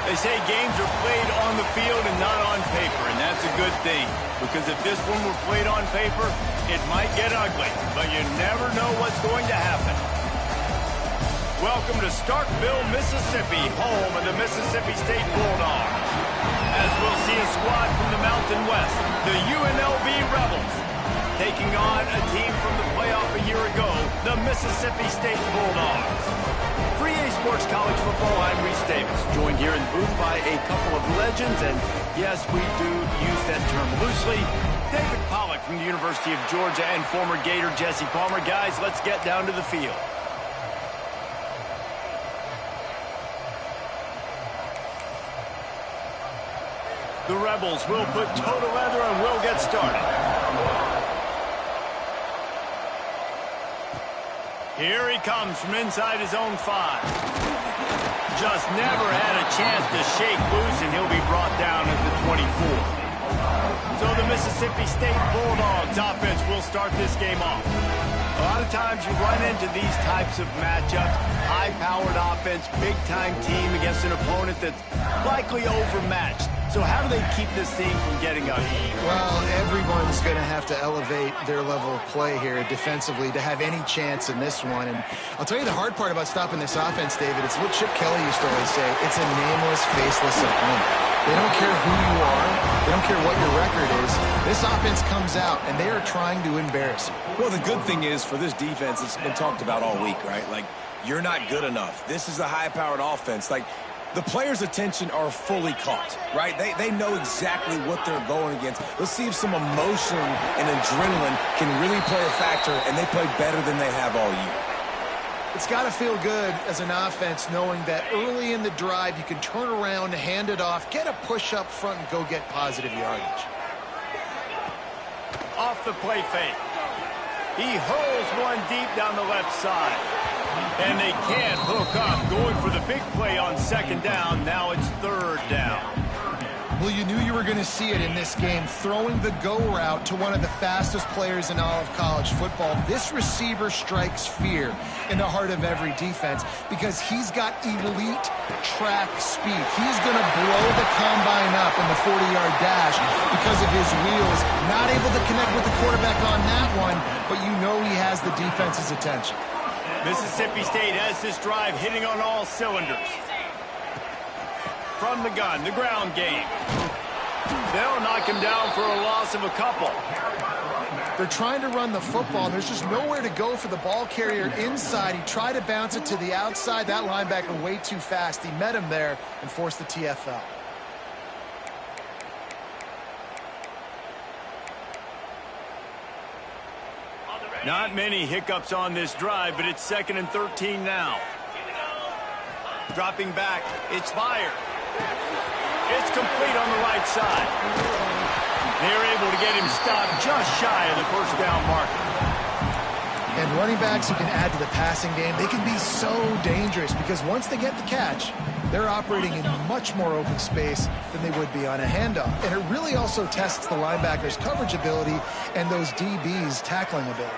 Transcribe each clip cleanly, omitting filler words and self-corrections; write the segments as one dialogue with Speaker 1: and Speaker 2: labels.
Speaker 1: They say games are played on the field and not on paper, and that's a good thing. Because if this one were played on paper, it might get ugly, but you never know what's going to happen. Welcome to Starkville, Mississippi, home of the Mississippi State Bulldogs. As we'll see a squad from the Mountain West, the UNLV Rebels, taking on a team from the playoff a year ago, the Mississippi State Bulldogs. For EA Sports College Football, I'm Reese Davis, joined here in the booth by a couple of legends, and yes, we do use that term loosely. David Pollack from the University of Georgia and former Gator Jesse Palmer. Guys, let's get down to the field. The Rebels will put toe to leather and will get started. Here he comes from inside his own 5. Just never had a chance to shake loose, and he'll be brought down at the 24. So the Mississippi State Bulldogs offense will start this game off. A lot of times you run into these types of matchups, high-powered offense, big-time team against an opponent that's likely overmatched. So how do they keep this thing from getting ugly?
Speaker 2: Well, everyone's going to have to elevate their level of play here defensively to have any chance in this one. And I'll tell you the hard part about stopping this offense, David, it's what Chip Kelly used to always say. It's a nameless, faceless opponent. They don't care who you are. They don't care what your record is. This offense comes out, and they are trying to embarrass you.
Speaker 3: Well, the good thing is for this defense, it's been talked about all week, right? Like, you're not good enough. This is a high-powered offense. Like, the players' attention are fully caught, right? They know exactly what they're going against. Let's see if some emotion and adrenaline can really play a factor, and they play better than they have all year.
Speaker 2: It's got to feel good as an offense knowing that early in the drive you can turn around, hand it off, get a push up front, and go get positive yardage.
Speaker 1: Off the play fake. He hurls one deep down the left side. And they can't hook up, going for the big play on second down. Now it's third down.
Speaker 2: Well, you knew you were going to see it in this game, throwing the go route to one of the fastest players in all of college football. This receiver strikes fear in the heart of every defense because he's got elite track speed. He's going to blow the combine up in the 40-yard dash because of his wheels. Not able to connect with the quarterback on that one, but you know he has the defense's attention.
Speaker 1: Mississippi State has this drive hitting on all cylinders. From the gun, the ground game. They'll knock him down for a loss of a couple.
Speaker 2: They're trying to run the football. There's just nowhere to go for the ball carrier inside. He tried to bounce it to the outside. That linebacker way too fast. He met him there and forced the TFL.
Speaker 1: Not many hiccups on this drive, but it's 2nd and 13 now. Dropping back, it's fired. It's complete on the right side. They're able to get him stopped just shy of the first down marker.
Speaker 2: And running backs who can add to the passing game, they can be so dangerous because once they get the catch, they're operating in much more open space than they would be on a handoff. And it really also tests the linebacker's coverage ability and those DBs' tackling ability.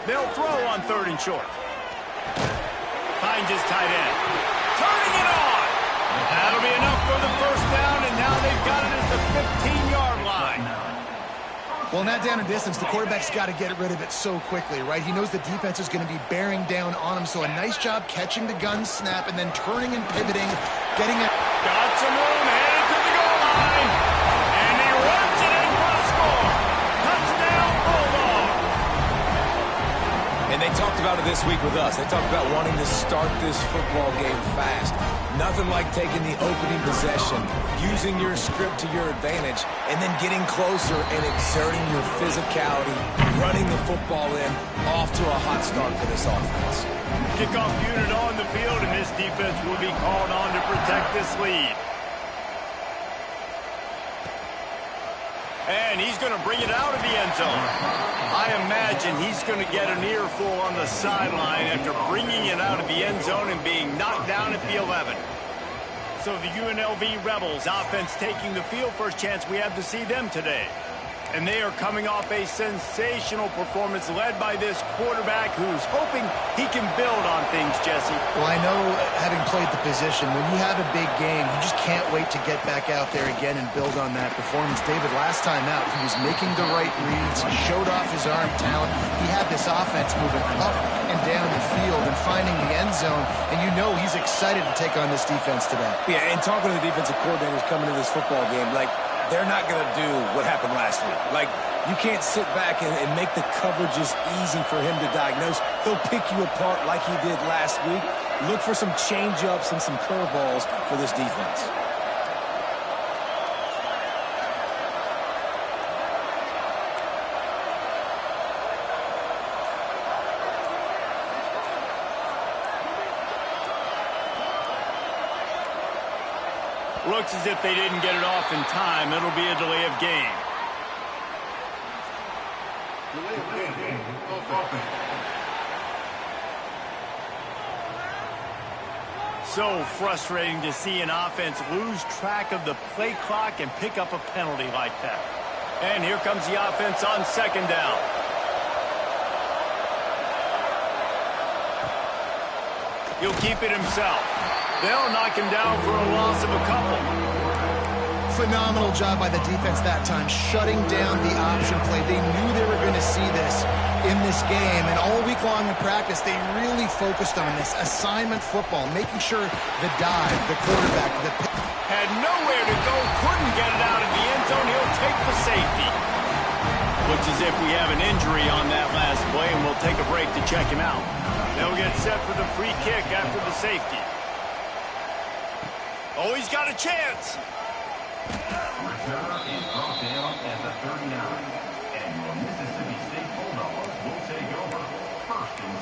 Speaker 1: They'll throw on 3rd and short. Finds his tight end. Turning it on. That'll be enough for the first down, and now they've got it at the 15-yard line.
Speaker 2: Well, in that down and distance, the quarterback's got to get rid of it so quickly, right? He knows the defense is going to be bearing down on him, so a nice job catching the gun snap and then turning and pivoting, getting it.
Speaker 1: Got some room, headed to the goal line, and he runs it in for a score. Touchdown, Bulldogs.
Speaker 3: And they talked about it this week with us. They talked about wanting to start this football game fast. Nothing like taking the opening possession, using your script to your advantage, and then getting closer and exerting your physicality, running the football in, off to a hot start for this offense.
Speaker 1: Kickoff unit on the field, and this defense will be called on to protect this lead. And he's going to bring it out of the end zone. I imagine he's going to get an earful on the sideline after bringing it out of the end zone and being knocked down at the 11. So the UNLV Rebels offense taking the field. First chance we have to see them today. And they are coming off a sensational performance led by this quarterback who's hoping he can build on things, Jesse.
Speaker 2: Well, I know, having played the position, when you have a big game, you just can't wait to get back out there again and build on that performance. David, last time out, he was making the right reads. He showed off his arm talent. He had this offense moving up and down the field and finding the end zone. And you know he's excited to take on this defense today.
Speaker 3: Yeah, and talking to the defensive coordinators coming to this football game, like, they're not going to do what happened last week. Like, you can't sit back and make the coverages easy for him to diagnose. He'll pick you apart like he did last week. Look for some change-ups and some curveballs for this defense.
Speaker 1: Looks as if they didn't get it off in time. It'll be a delay of game. So frustrating to see an offense lose track of the play clock and pick up a penalty like that. And here comes the offense on second down. He'll keep it himself. They'll knock him down for a loss of a couple.
Speaker 2: Phenomenal job by the defense that time, shutting down the option play. They knew they were going to see this in this game, and all week long in practice, they really focused on this assignment football, making sure the dive, the quarterback, the
Speaker 1: had nowhere to go, couldn't get it out of the end zone. He'll take the safety. Looks as if we have an injury on that last play, and we'll take a break to check him out. They'll get set for the free kick after the safety. Oh, he's got a chance.
Speaker 4: Return is brought down at the 39. And your Mississippi State Bulldogs will take over 1st and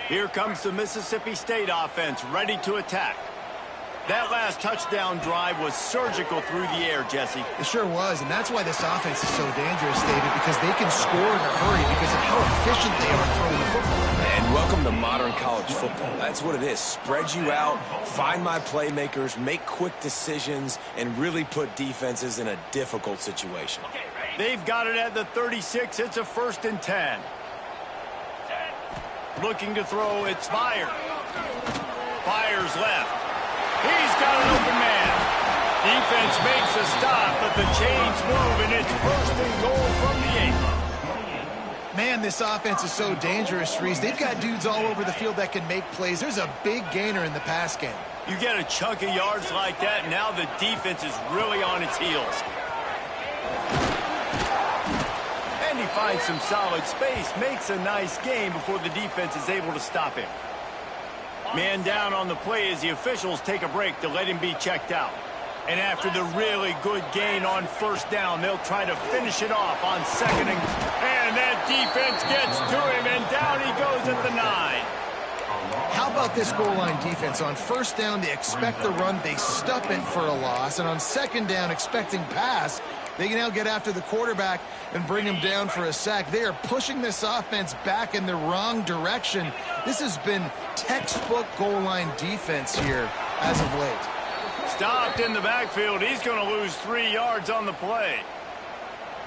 Speaker 4: 10.
Speaker 1: Here comes the Mississippi State offense, ready to attack. That last touchdown drive was surgical through the air, Jesse.
Speaker 2: It sure was, and that's why this offense is so dangerous, David, because they can score in a hurry because of how efficient they are throwing the football.
Speaker 3: And welcome to modern college football. That's what it is. Spread you out, find my playmakers, make quick decisions, and really put defenses in a difficult situation.
Speaker 1: They've got it at the 36. It's a 1st and 10. Looking to throw, it's Fire. Fire's left. He's got an open man. Defense makes a stop, but the chains move, and it's 1st and goal from the 8.
Speaker 2: Man, this offense is so dangerous, Reese. They've got dudes all over the field that can make plays. There's a big gainer in the pass game.
Speaker 1: You get a chunk of yards like that, now the defense is really on its heels. And he finds some solid space, makes a nice gain before the defense is able to stop him. Man down on the play as the officials take a break to let him be checked out. And after the really good gain on 1st down, they'll try to finish it off on 2nd and that defense gets to him, and down he goes at the 9.
Speaker 2: How about this goal line defense? On 1st down, they expect the run, they stuff it for a loss, and on 2nd down, expecting pass, they can now get after the quarterback and bring him down for a sack. They are pushing this offense back in the wrong direction. This has been textbook goal line defense here as of late.
Speaker 1: Stopped in the backfield. He's going to lose 3 yards on the play.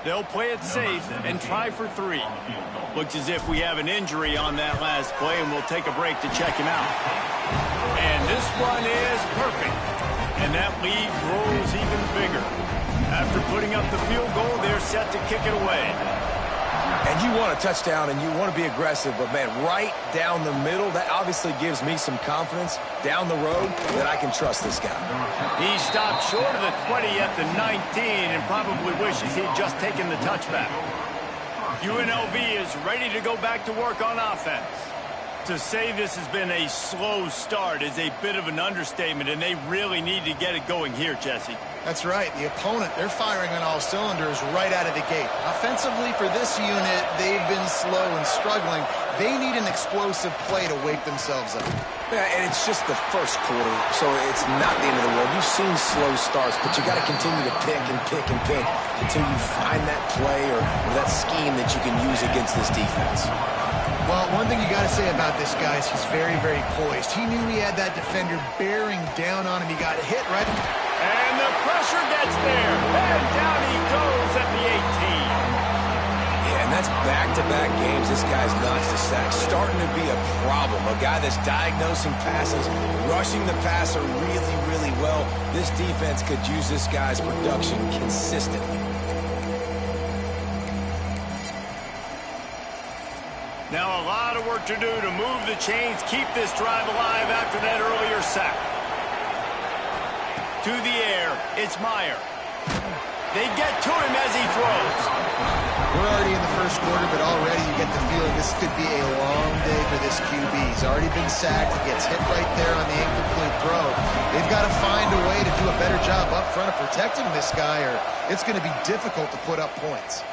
Speaker 1: They'll play it safe and try for 3. Looks as if we have an injury on that last play, and we'll take a break to check him out. And this one is perfect. And that lead grows even bigger. After putting up the field goal, they're set to kick it away.
Speaker 3: And you want a touchdown, and you want to be aggressive, but, man, right down the middle, that obviously gives me some confidence down the road that I can trust this guy.
Speaker 1: He stopped short of the 20 at the 19 and probably wishes he'd just taken the touchback. UNLV is ready to go back to work on offense. To say this has been a slow start is a bit of an understatement, and they really need to get it going here, Jesse.
Speaker 2: That's right. The opponent, they're firing on all cylinders right out of the gate. Offensively for this unit, they've been slow and struggling. They need an explosive play to wake themselves up.
Speaker 3: Yeah, and it's just the first quarter, so it's not the end of the world. You've seen slow starts, but you got to continue to pick and pick and pick until you find that play or that scheme that you can use against this defense.
Speaker 2: Well, one thing you got to say about this guy is he's very, very poised. He knew he had that defender bearing down on him. He got hit right.
Speaker 1: And the pressure gets there. And down he goes at the 18.
Speaker 3: Yeah, and that's back-to-back games this guy's notched a sack. Starting to be a problem. A guy that's diagnosing passes, rushing the passer really, really well. This defense could use this guy's production consistently.
Speaker 1: Now a lot of work to do to move the chains, keep this drive alive after that earlier sack. To the air, it's Meyer. They get to him as he throws.
Speaker 2: We're already in the first quarter, but already you get the feeling this could be a long day for this QB. He's already been sacked. He gets hit right there on the incomplete throw. They've got to find a way to do a better job up front of protecting this guy, or it's going to be difficult to put up points.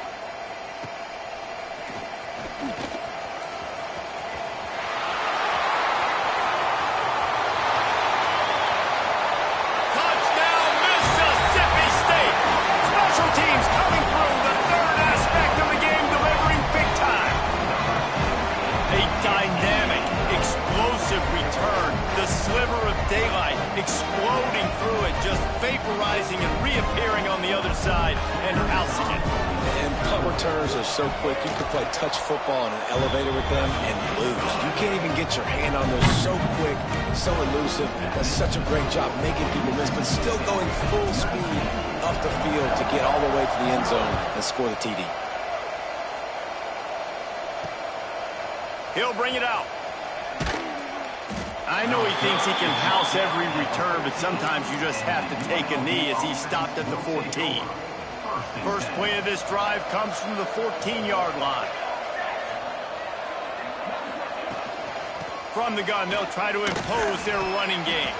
Speaker 1: Teams coming through, the third aspect of the game, delivering big time. A dynamic, explosive return. The sliver of daylight exploding through it, just vaporizing and reappearing on the other side, and housing it.
Speaker 3: And punt returns are so quick. You could play touch football in an elevator with them and lose. You can't even get your hand on those. So quick, so elusive. Does such a great job making people miss, but still going full speed up the field to get all the way to the end zone and score the TD.
Speaker 1: He'll bring it out. I know he thinks he can house every return, but sometimes you just have to take a knee as he stopped at the 14. First play of this drive comes from the 14-yard line. From the gun, they'll try to impose their running game.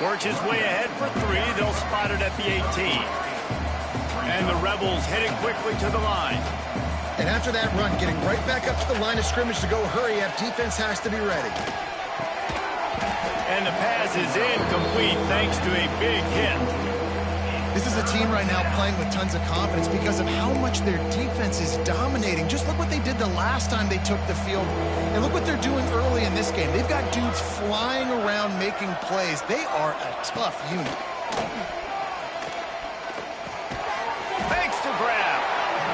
Speaker 1: Works his way ahead for 3. They'll spot it at the 18. And the Rebels headed quickly to the line.
Speaker 2: And after that run, getting right back up to the line of scrimmage to go hurry up, defense has to be ready.
Speaker 1: And the pass is incomplete thanks to a big hit.
Speaker 2: This is a team right now playing with tons of confidence because of how much their defense is dominating. Just look what they did the last time they took the field. And look what they're doing early in this game. They've got dudes flying around making plays. They are a tough unit.
Speaker 1: Thanks to grab.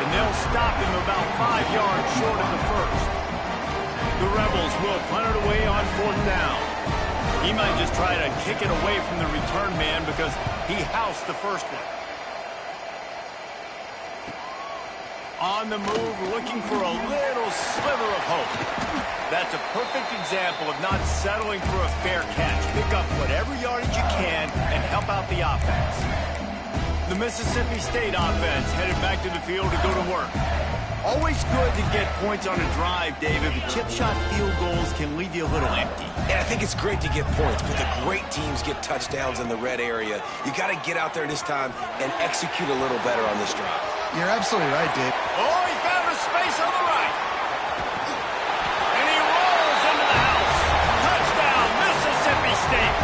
Speaker 1: And they'll stop him about 5 yards short of the first. The Rebels will punt it away on 4th down. He might just try to kick it away from the return man because he housed the first one. On the move, looking for a little sliver of hope. That's a perfect example of not settling for a fair catch. Pick up whatever yardage you can and help out the offense. The Mississippi State offense headed back to the field to go to work. Always good to get points on a drive, David, but chip shot field goals can leave you a little empty.
Speaker 3: And I think it's great to get points, but the great teams get touchdowns in the red area. You got to get out there this time and execute a little better on this drive.
Speaker 2: You're absolutely right, Dave.
Speaker 1: Oh, he found a space on the right. And he rolls into the house. Touchdown, Mississippi State.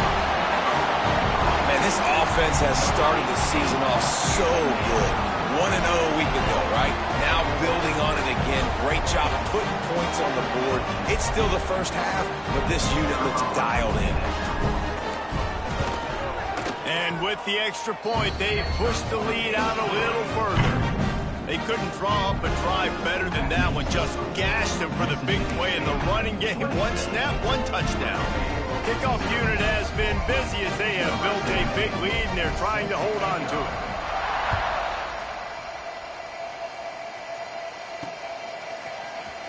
Speaker 3: Man, this offense has started the season off so good. 1-0 a week ago, right? Now building on it again. Great job putting points on the board. It's still the first half, but this unit looks dialed in.
Speaker 1: And with the extra point, they pushed the lead out a little further. They couldn't draw up a drive better than that one. Just gashed them for the big play in the running game. One snap, one touchdown. Kickoff unit has been busy as they have built a big lead, and they're trying to hold on to it.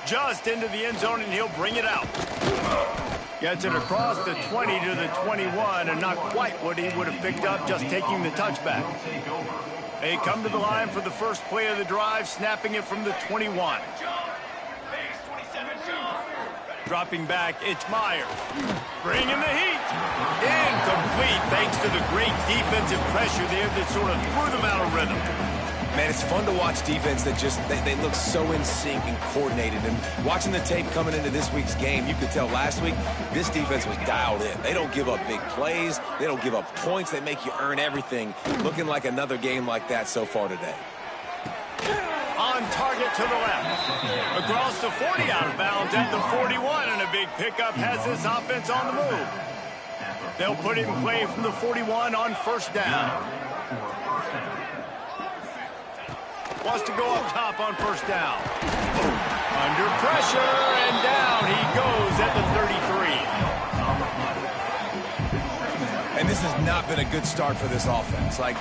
Speaker 1: Just into the end zone, and he'll bring it out. Gets it across the 20 to the 21, and not quite what he would have picked up just taking the touchback. They come to the line for the first play of the drive, snapping it from the 21. Dropping back, it's Meyer. Bringing the heat. Incomplete, thanks to the great defensive pressure there that sort of threw them out of rhythm.
Speaker 3: Man, it's fun to watch defense that just, they look so in sync and coordinated. And watching the tape coming into this week's game, you could tell last week, this defense was dialed in. They don't give up big plays. They don't give up points. They make you earn everything. Looking like another game like that so far today.
Speaker 1: On target to the left. Across the 40, out of bounds at the 41, and a big pickup has this offense on the move. They'll put it in play from the 41 on first down. Wants to go up top on first down. Under pressure, and down he goes at the 33.
Speaker 3: And this has not been a good start for this offense. Like,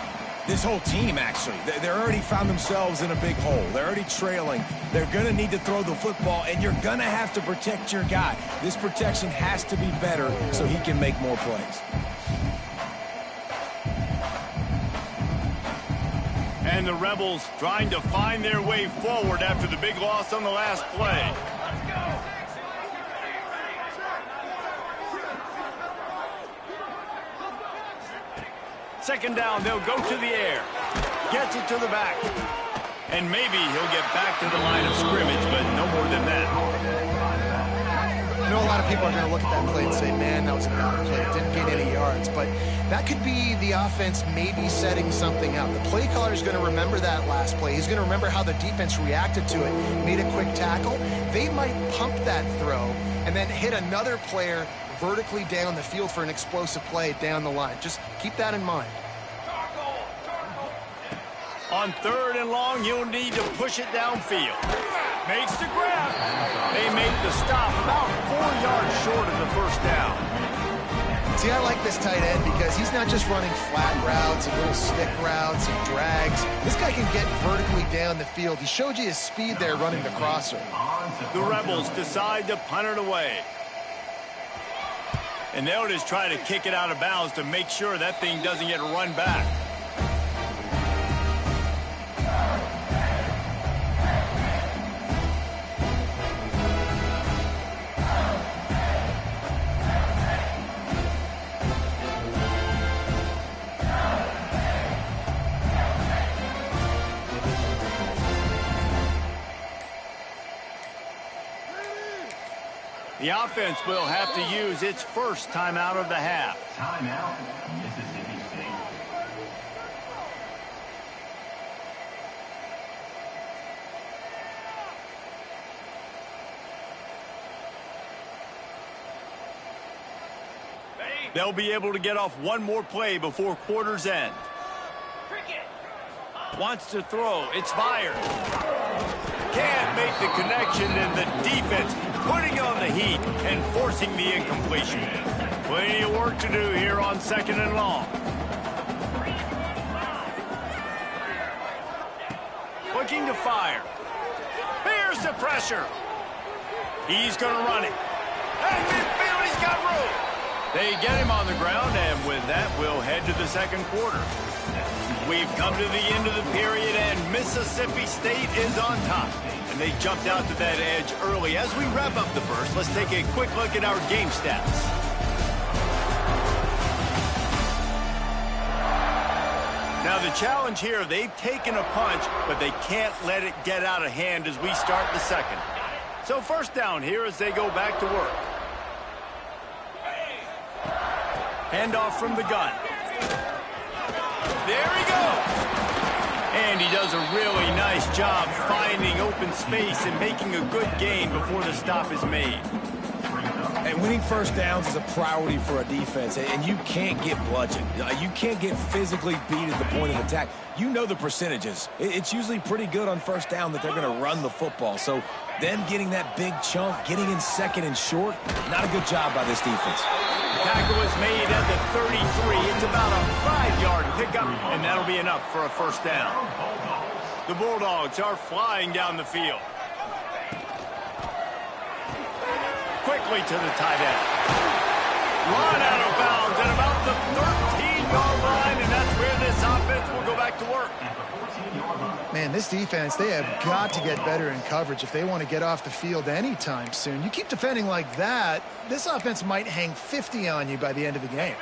Speaker 3: this whole team, actually. They're already found themselves in a big hole. They're already trailing. They're going to need to throw the football, and you're going to have to protect your guy. This protection has to be better so he can make more plays.
Speaker 1: And the Rebels trying to find their way forward after the big loss on the last play. Second down, they'll go to the air. Gets it to the back. And maybe he'll get back to the line of scrimmage, but no more than that.
Speaker 2: I know a lot of people are going to look at that play and say, man, that was a bad play. It didn't gain any yards. But that could be the offense maybe setting something up. The play caller is going to remember that last play. He's going to remember how the defense reacted to it, made a quick tackle. They might pump that throw and then hit another player vertically down the field for an explosive play down the line. Just keep that in mind.
Speaker 1: On third and long, you'll need to push it downfield. Makes the grab. They make the stop about 4 yards short of the first down.
Speaker 2: See, I like this tight end because he's not just running flat routes and little stick routes and drags. This guy can get vertically down the field. He showed you his speed there running the crosser.
Speaker 1: The Rebels decide to punt it away. And they'll just try to kick it out of bounds to make sure that thing doesn't get run back. The offense will have to use its first timeout of the half.
Speaker 4: Timeout, Mississippi State.
Speaker 1: They'll be able to get off one more play before quarter's end. Wants to throw. It's fired. Can't make the connection, and the defense putting on the heat and forcing the incompletion. Plenty of work to do here on second and long. Looking to fire. Here's the pressure. He's going to run it. And midfield, he's got room. They get him on the ground, and with that, we'll head to the second quarter. We've come to the end of the period, and Mississippi State is on top. And they jumped out to that edge early. As we wrap up the first, let's take a quick look at our game stats. Now, the challenge here, they've taken a punch, but they can't let it get out of hand as we start the second. So first down here as they go back to work. Handoff from the gun. There he goes. And he does a really nice job finding open space and making a good gain before the stop is made.
Speaker 3: And winning first downs is a priority for a defense, and you can't get bludgeoned. You can't get physically beat at the point of attack. You know the percentages. It's usually pretty good on first down that they're going to run the football. So them getting that big chunk, getting in second and short, not a good job by this defense.
Speaker 1: Tackle is made at the 33. It's about a 5-yard pickup, and that'll be enough for a first down. The Bulldogs are flying down the field. Quickly to the tight end. Run out of bounds at about the 13-yard line, and that's where this offense will go back to work.
Speaker 2: Man, this defense, they have got to get better in coverage if they want to get off the field anytime soon. You keep defending like that, this offense might hang 50 on you by the end of the game.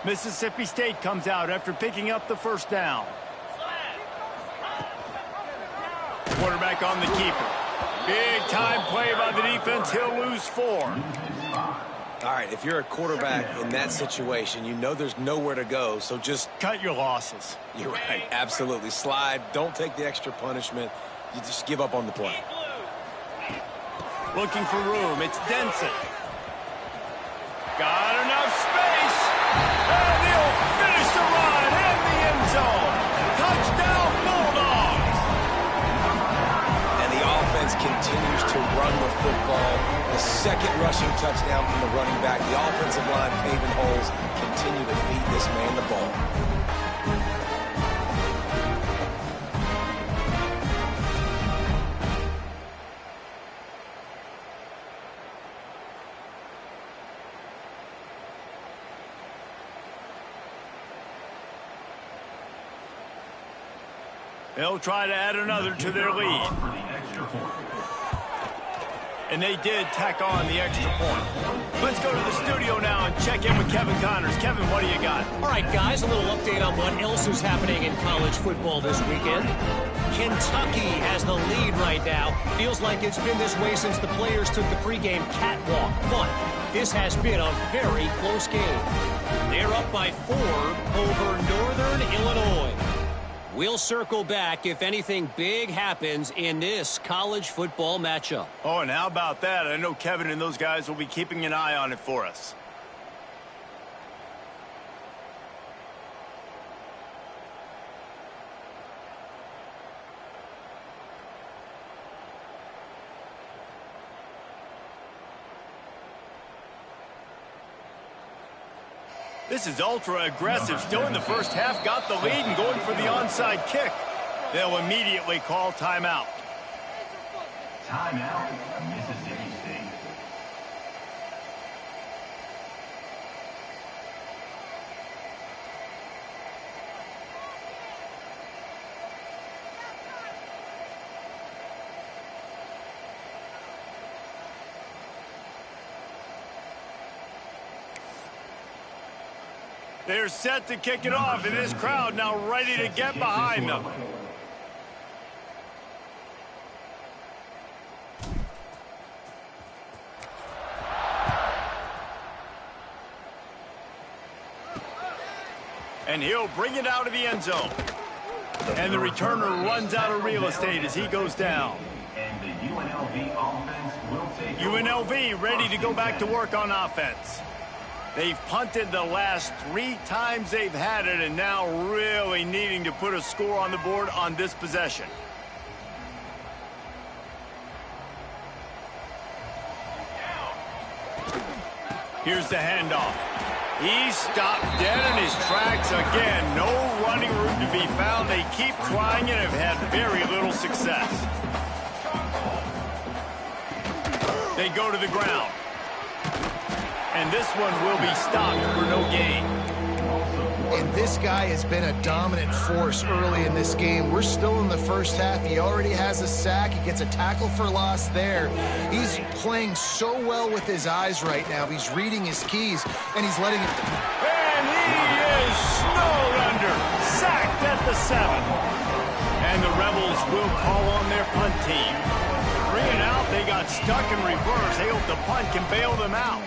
Speaker 1: Mississippi State comes out after picking up the first down. Quarterback on the keeper. Big time play by the defense. He'll lose 4.
Speaker 3: All right, if you're a quarterback in that situation, you know there's nowhere to go, so just
Speaker 1: cut your losses.
Speaker 3: You're right, absolutely. Slide, don't take the extra punishment. You just give up on the play.
Speaker 1: Looking for room, it's Denson. Got enough space.
Speaker 3: run the football. The second rushing touchdown from the running back. The offensive line paving holes. Continue to feed this man the ball.
Speaker 1: They'll try to add another to their lead. And they did tack on the extra point. Let's go to the studio now and check in with Kevin Connors. Kevin, what do you got?
Speaker 5: All right, guys, a little update on what else is happening in college football this weekend. Kentucky has the lead right now. Feels like it's been this way since the players took the pregame catwalk. But this has been a very close game. They're up by 4 over Northern Illinois. We'll circle back if anything big happens in this college football matchup.
Speaker 1: Oh, and how about that? I know Kevin and those guys will be keeping an eye on it for us. This is ultra-aggressive. Still in the first half, got the lead and going for the onside kick. They'll immediately call timeout.
Speaker 4: Timeout, Mississippi State.
Speaker 1: They're set to kick it off, and this crowd now ready to get behind them. And he'll bring it out of the end zone. And the returner runs out of real estate as he goes down.
Speaker 4: And the UNLV offense will take
Speaker 1: UNLV ready to go back to work on offense. They've punted the last 3 times they've had it, and now really needing to put a score on the board on this possession. Here's the handoff. He stopped dead in his tracks again. No running room to be found. They keep trying and have had very little success. They go to the ground. And this one will be stopped for no gain.
Speaker 2: And this guy has been a dominant force early in this game. We're still in the first half. He already has a sack. He gets a tackle for loss there. He's playing so well with his eyes right now. He's reading his keys, and he's letting it...
Speaker 1: And he is snowed under. Sacked at the 7. And the Rebels will call on their punt team. 3 and out. They got stuck in reverse. They hope the punt can bail them out.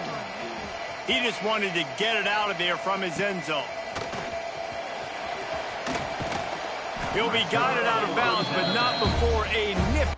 Speaker 1: He just wanted to get it out of there from his end zone. He'll be guided out of bounds, but not before a nifty.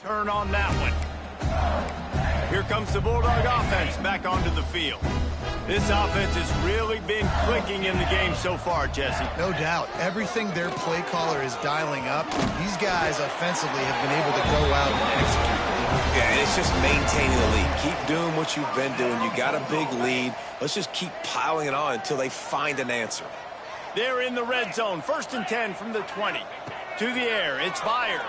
Speaker 1: return on that one. Here comes the Bulldog offense back onto the field. This offense has really been clicking in the game so far, Jesse.
Speaker 2: No doubt. Everything their play caller is dialing up, these guys offensively have been able to go out and execute.
Speaker 3: Yeah, and it's just maintaining the lead. Keep doing what you've been doing. You got a big lead. Let's just keep piling it on until they find an answer.
Speaker 1: They're in the red zone. 1st and 10 from the 20. To the air. It's Byer.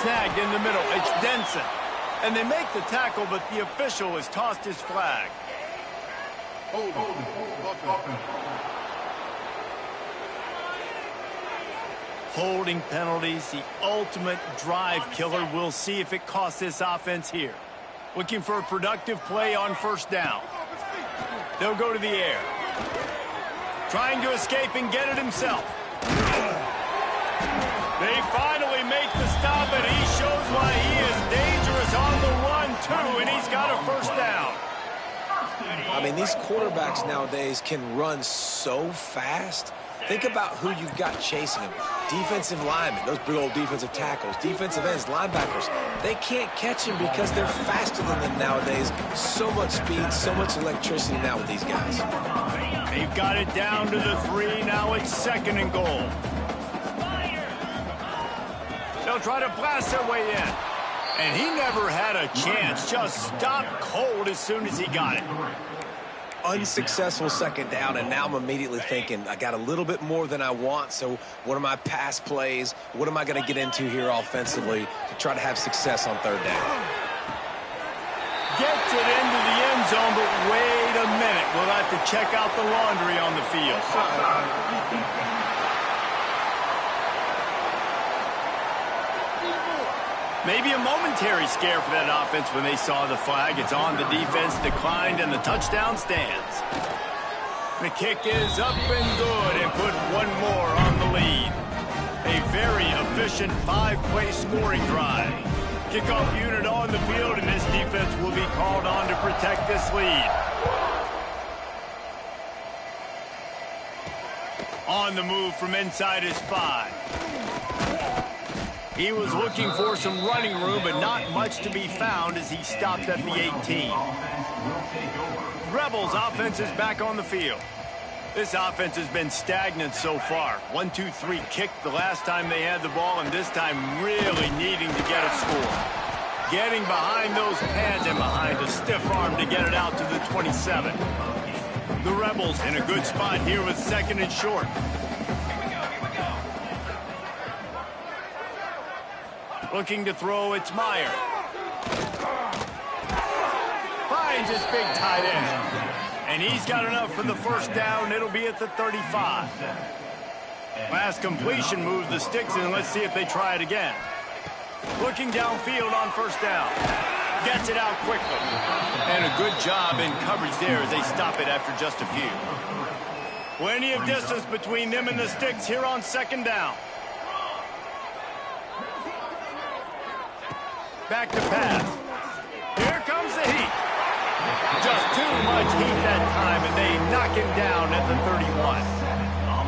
Speaker 1: Snagged in the middle. It's Denson. And they make the tackle, but the official has tossed his flag. Holding penalties, the ultimate drive killer. We'll see if it costs this offense here. Looking for a productive play on 1st down. They'll go to the air. Trying to escape and get it himself. They finally make the stop, and he shows why he is dangerous on the run, too, and he's got a 1st down.
Speaker 3: I mean, these quarterbacks nowadays can run so fast. Think about who you've got chasing them. Defensive linemen, those big old defensive tackles, defensive ends, linebackers. They can't catch them because they're faster than them nowadays. So much speed, so much electricity now with these guys.
Speaker 1: They've got it down to the 3. Now it's 2nd and goal. They'll try to blast their way in. And he never had a chance. Just stopped cold as soon as he got it.
Speaker 3: Unsuccessful 2nd down, and now I'm immediately thinking, I got a little bit more than I want, so what are my pass plays? What am I going to get into here offensively to try to have success on 3rd down?
Speaker 1: Gets it into the end zone, but wait a minute. We'll have to check out the laundry on the field. Maybe a momentary scare for that offense when they saw the flag. It's on, the defense declined, and the touchdown stands. The kick is up and good, and put one more on the lead. A very efficient 5-play scoring drive. Kickoff unit on the field, and this defense will be called on to protect this lead. On the move from inside his 5. He was looking for some running room, but not much to be found as he stopped at the 18. Rebels offense is back on the field. This offense has been stagnant so far. 1-2-3 kick the last time they had the ball, and this time really needing to get a score. Getting behind those pads and behind a stiff arm to get it out to the 27. The Rebels in a good spot here with 2nd and short. Looking to throw, it's Meyer. Finds his big tight end. And he's got enough for the 1st down. It'll be at the 35. Last completion moved the sticks, and let's see if they try it again. Looking downfield on 1st down. Gets it out quickly. And a good job in coverage there as they stop it after just a few. Plenty of distance between them and the sticks here on 2nd down. Back to pass. Here comes the heat. Just too much heat that time, and they knock him down at the 31.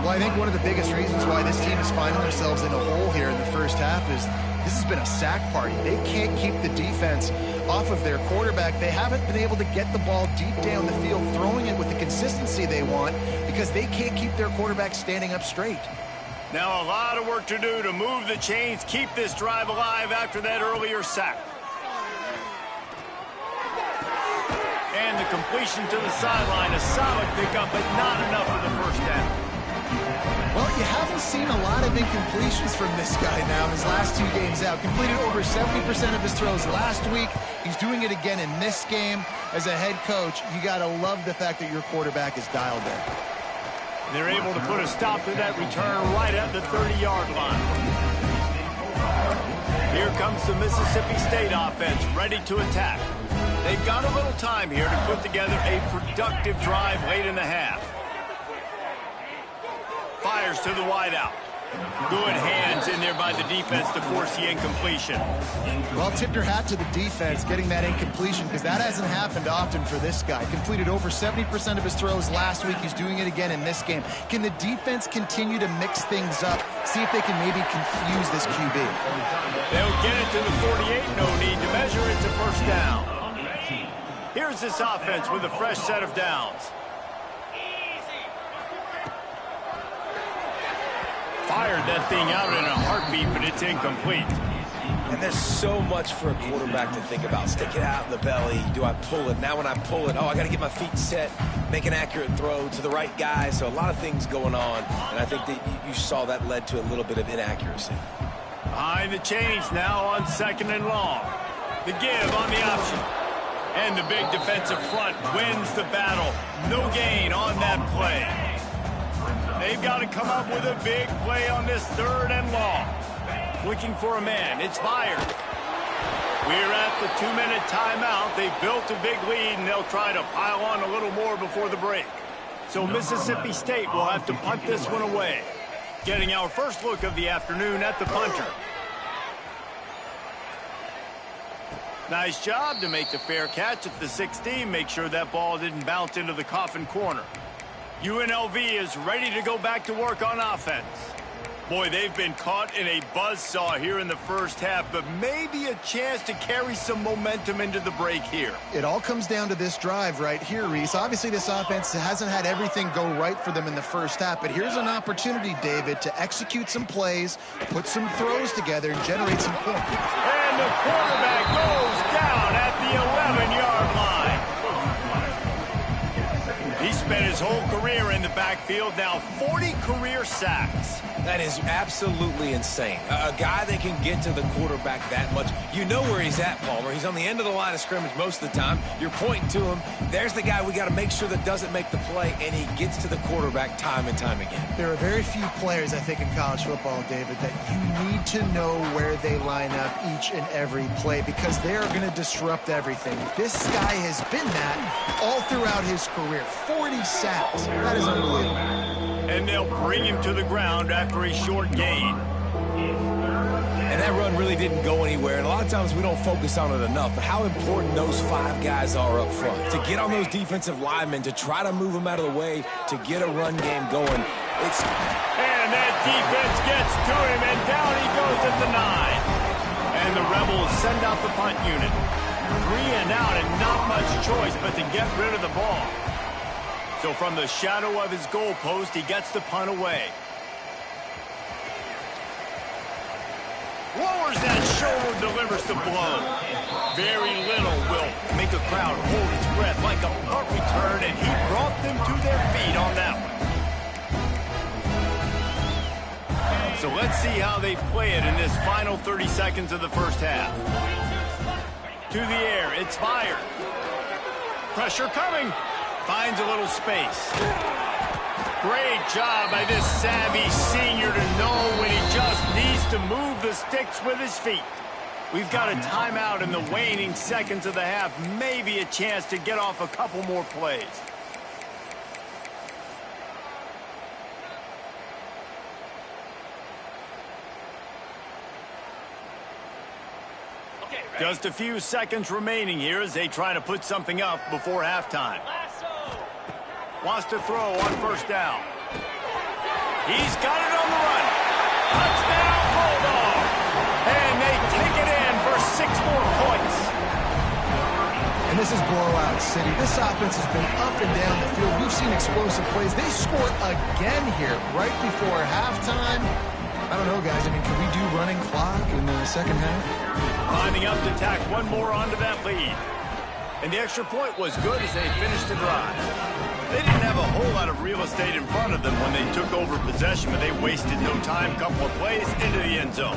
Speaker 2: Well, I think one of the biggest reasons why this team is finding themselves in a hole here in the 1st half is this has been a sack party. They can't keep the defense off of their quarterback. They haven't been able to get the ball deep down the field, throwing it with the consistency they want because they can't keep their quarterback standing up straight.
Speaker 1: Now a lot of work to do to move the chains, keep this drive alive after that earlier sack. And the completion to the sideline, a solid pickup, but not enough for the 1st down.
Speaker 2: Well, you haven't seen a lot of incompletions from this guy now his last 2 games out. Completed over 70% of his throws last week. He's doing it again in this game. As a head coach, you got to love the fact that your quarterback is dialed in.
Speaker 1: They're able to put a stop to that return right at the 30-yard line. Here comes the Mississippi State offense, ready to attack. They've got a little time here to put together a productive drive late in the half. Fires to the wideout. Good hands in there by the defense to force the incompletion.
Speaker 2: Well, tip your hat to the defense getting that incompletion, because that hasn't happened often for this guy. Completed over 70% of his throws last week. He's doing it again in this game. Can the defense continue to mix things up? See if they can maybe confuse this QB.
Speaker 1: They'll get it to the 48. No need to measure. It's a first down. Here's this offense with a fresh set of downs. Fired that thing out in a heartbeat, but it's incomplete.
Speaker 3: And there's so much for a quarterback to think about. Stick it out in the belly. Do I pull it? Now when I pull it, I got to get my feet set, make an accurate throw to the right guy. So a lot of things going on. And I think that you saw that led to a little bit of inaccuracy.
Speaker 1: Behind the chains now on 2nd and long. The give on the option. And the big defensive front wins the battle. No gain on that play. They've got to come up with a big play on this 3rd and long. Looking for a man. It's fired. We're at the 2-minute timeout. They've built a big lead, and they'll try to pile on a little more before the break. So Mississippi State will have to punt this one away. Getting our first look of the afternoon at the punter. Nice job to make the fair catch at the 16. Make sure that ball didn't bounce into the coffin corner. UNLV is ready to go back to work on offense. Boy, they've been caught in a buzzsaw here in the first half, but maybe a chance to carry some momentum into the break here.
Speaker 2: It all comes down to this drive right here, Reese. Obviously, this offense hasn't had everything go right for them in the first half, but here's an opportunity, David, to execute some plays, put some throws together, and generate some points.
Speaker 1: And the quarterback goes down at the 11-yard line. He spent his whole career in the backfield, now 40 career sacks.
Speaker 3: That is absolutely insane. A guy that can get to the quarterback that much. You know where he's at, Palmer. He's on the end of the line of scrimmage most of the time. You're pointing to him. There's the guy we got to make sure that doesn't make the play, and he gets to the quarterback time and time again.
Speaker 2: There are very few players, I think, in college football, David, that you need to know where they line up each and every play, because they are going to disrupt everything. This guy has been that all throughout his career. 40 sacks. That is unbelievable.
Speaker 1: And they'll bring him to the ground after a short gain.
Speaker 3: And that run really didn't go anywhere. And a lot of times we don't focus on it enough. But how important those 5 guys are up front. To get on those defensive linemen, to try to move them out of the way, to get a run game going.
Speaker 1: And that defense gets to him, and down he goes at the 9. And the Rebels send out the punt unit. 3 and out, and not much choice but to get rid of the ball. So from the shadow of his goalpost, he gets the punt away. Lowers that shoulder, delivers the blow. Very little will make a crowd hold its breath like a punt return, and he brought them to their feet on that one. So let's see how they play it in this final 30 seconds of the first half. To the air, it's fired. Pressure coming. Finds a little space. Great job by this savvy senior to know when he just needs to move the sticks with his feet. We've got a timeout in the waning seconds of the half. Maybe a chance to get off a couple more plays. Just a few seconds remaining here as they try to put something up before halftime. Wants to throw on first down. He's got it on the run. Touchdown, Bulldog. And they take it in for 6 more points.
Speaker 2: And this is blowout city. This offense has been up and down the field. We've seen explosive plays. They score again here right before halftime. I don't know, guys. I mean, can we do running clock in the second half?
Speaker 1: Lining up to tack one more onto that lead. And the extra point was good as they finished the drive. They didn't have a whole lot of real estate in front of them when they took over possession, but they wasted no time. Couple of plays into the end zone.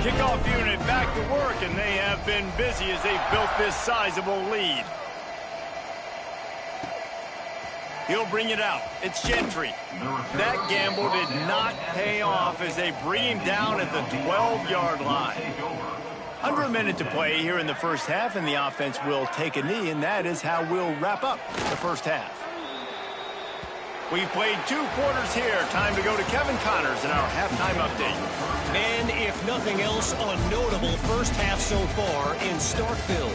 Speaker 1: Kickoff unit back to work, and they have been busy as they've built this sizable lead. He'll bring it out. It's Gentry. That gamble did not pay off as they bring him down at the 12-yard line. Under a minute to play here in the first half, and the offense will take a knee, and that is how we'll wrap up the first half. We've played 2 quarters here. Time to go to Kevin Connors in our halftime update.
Speaker 5: And if nothing else, a notable first half so far in Starkville.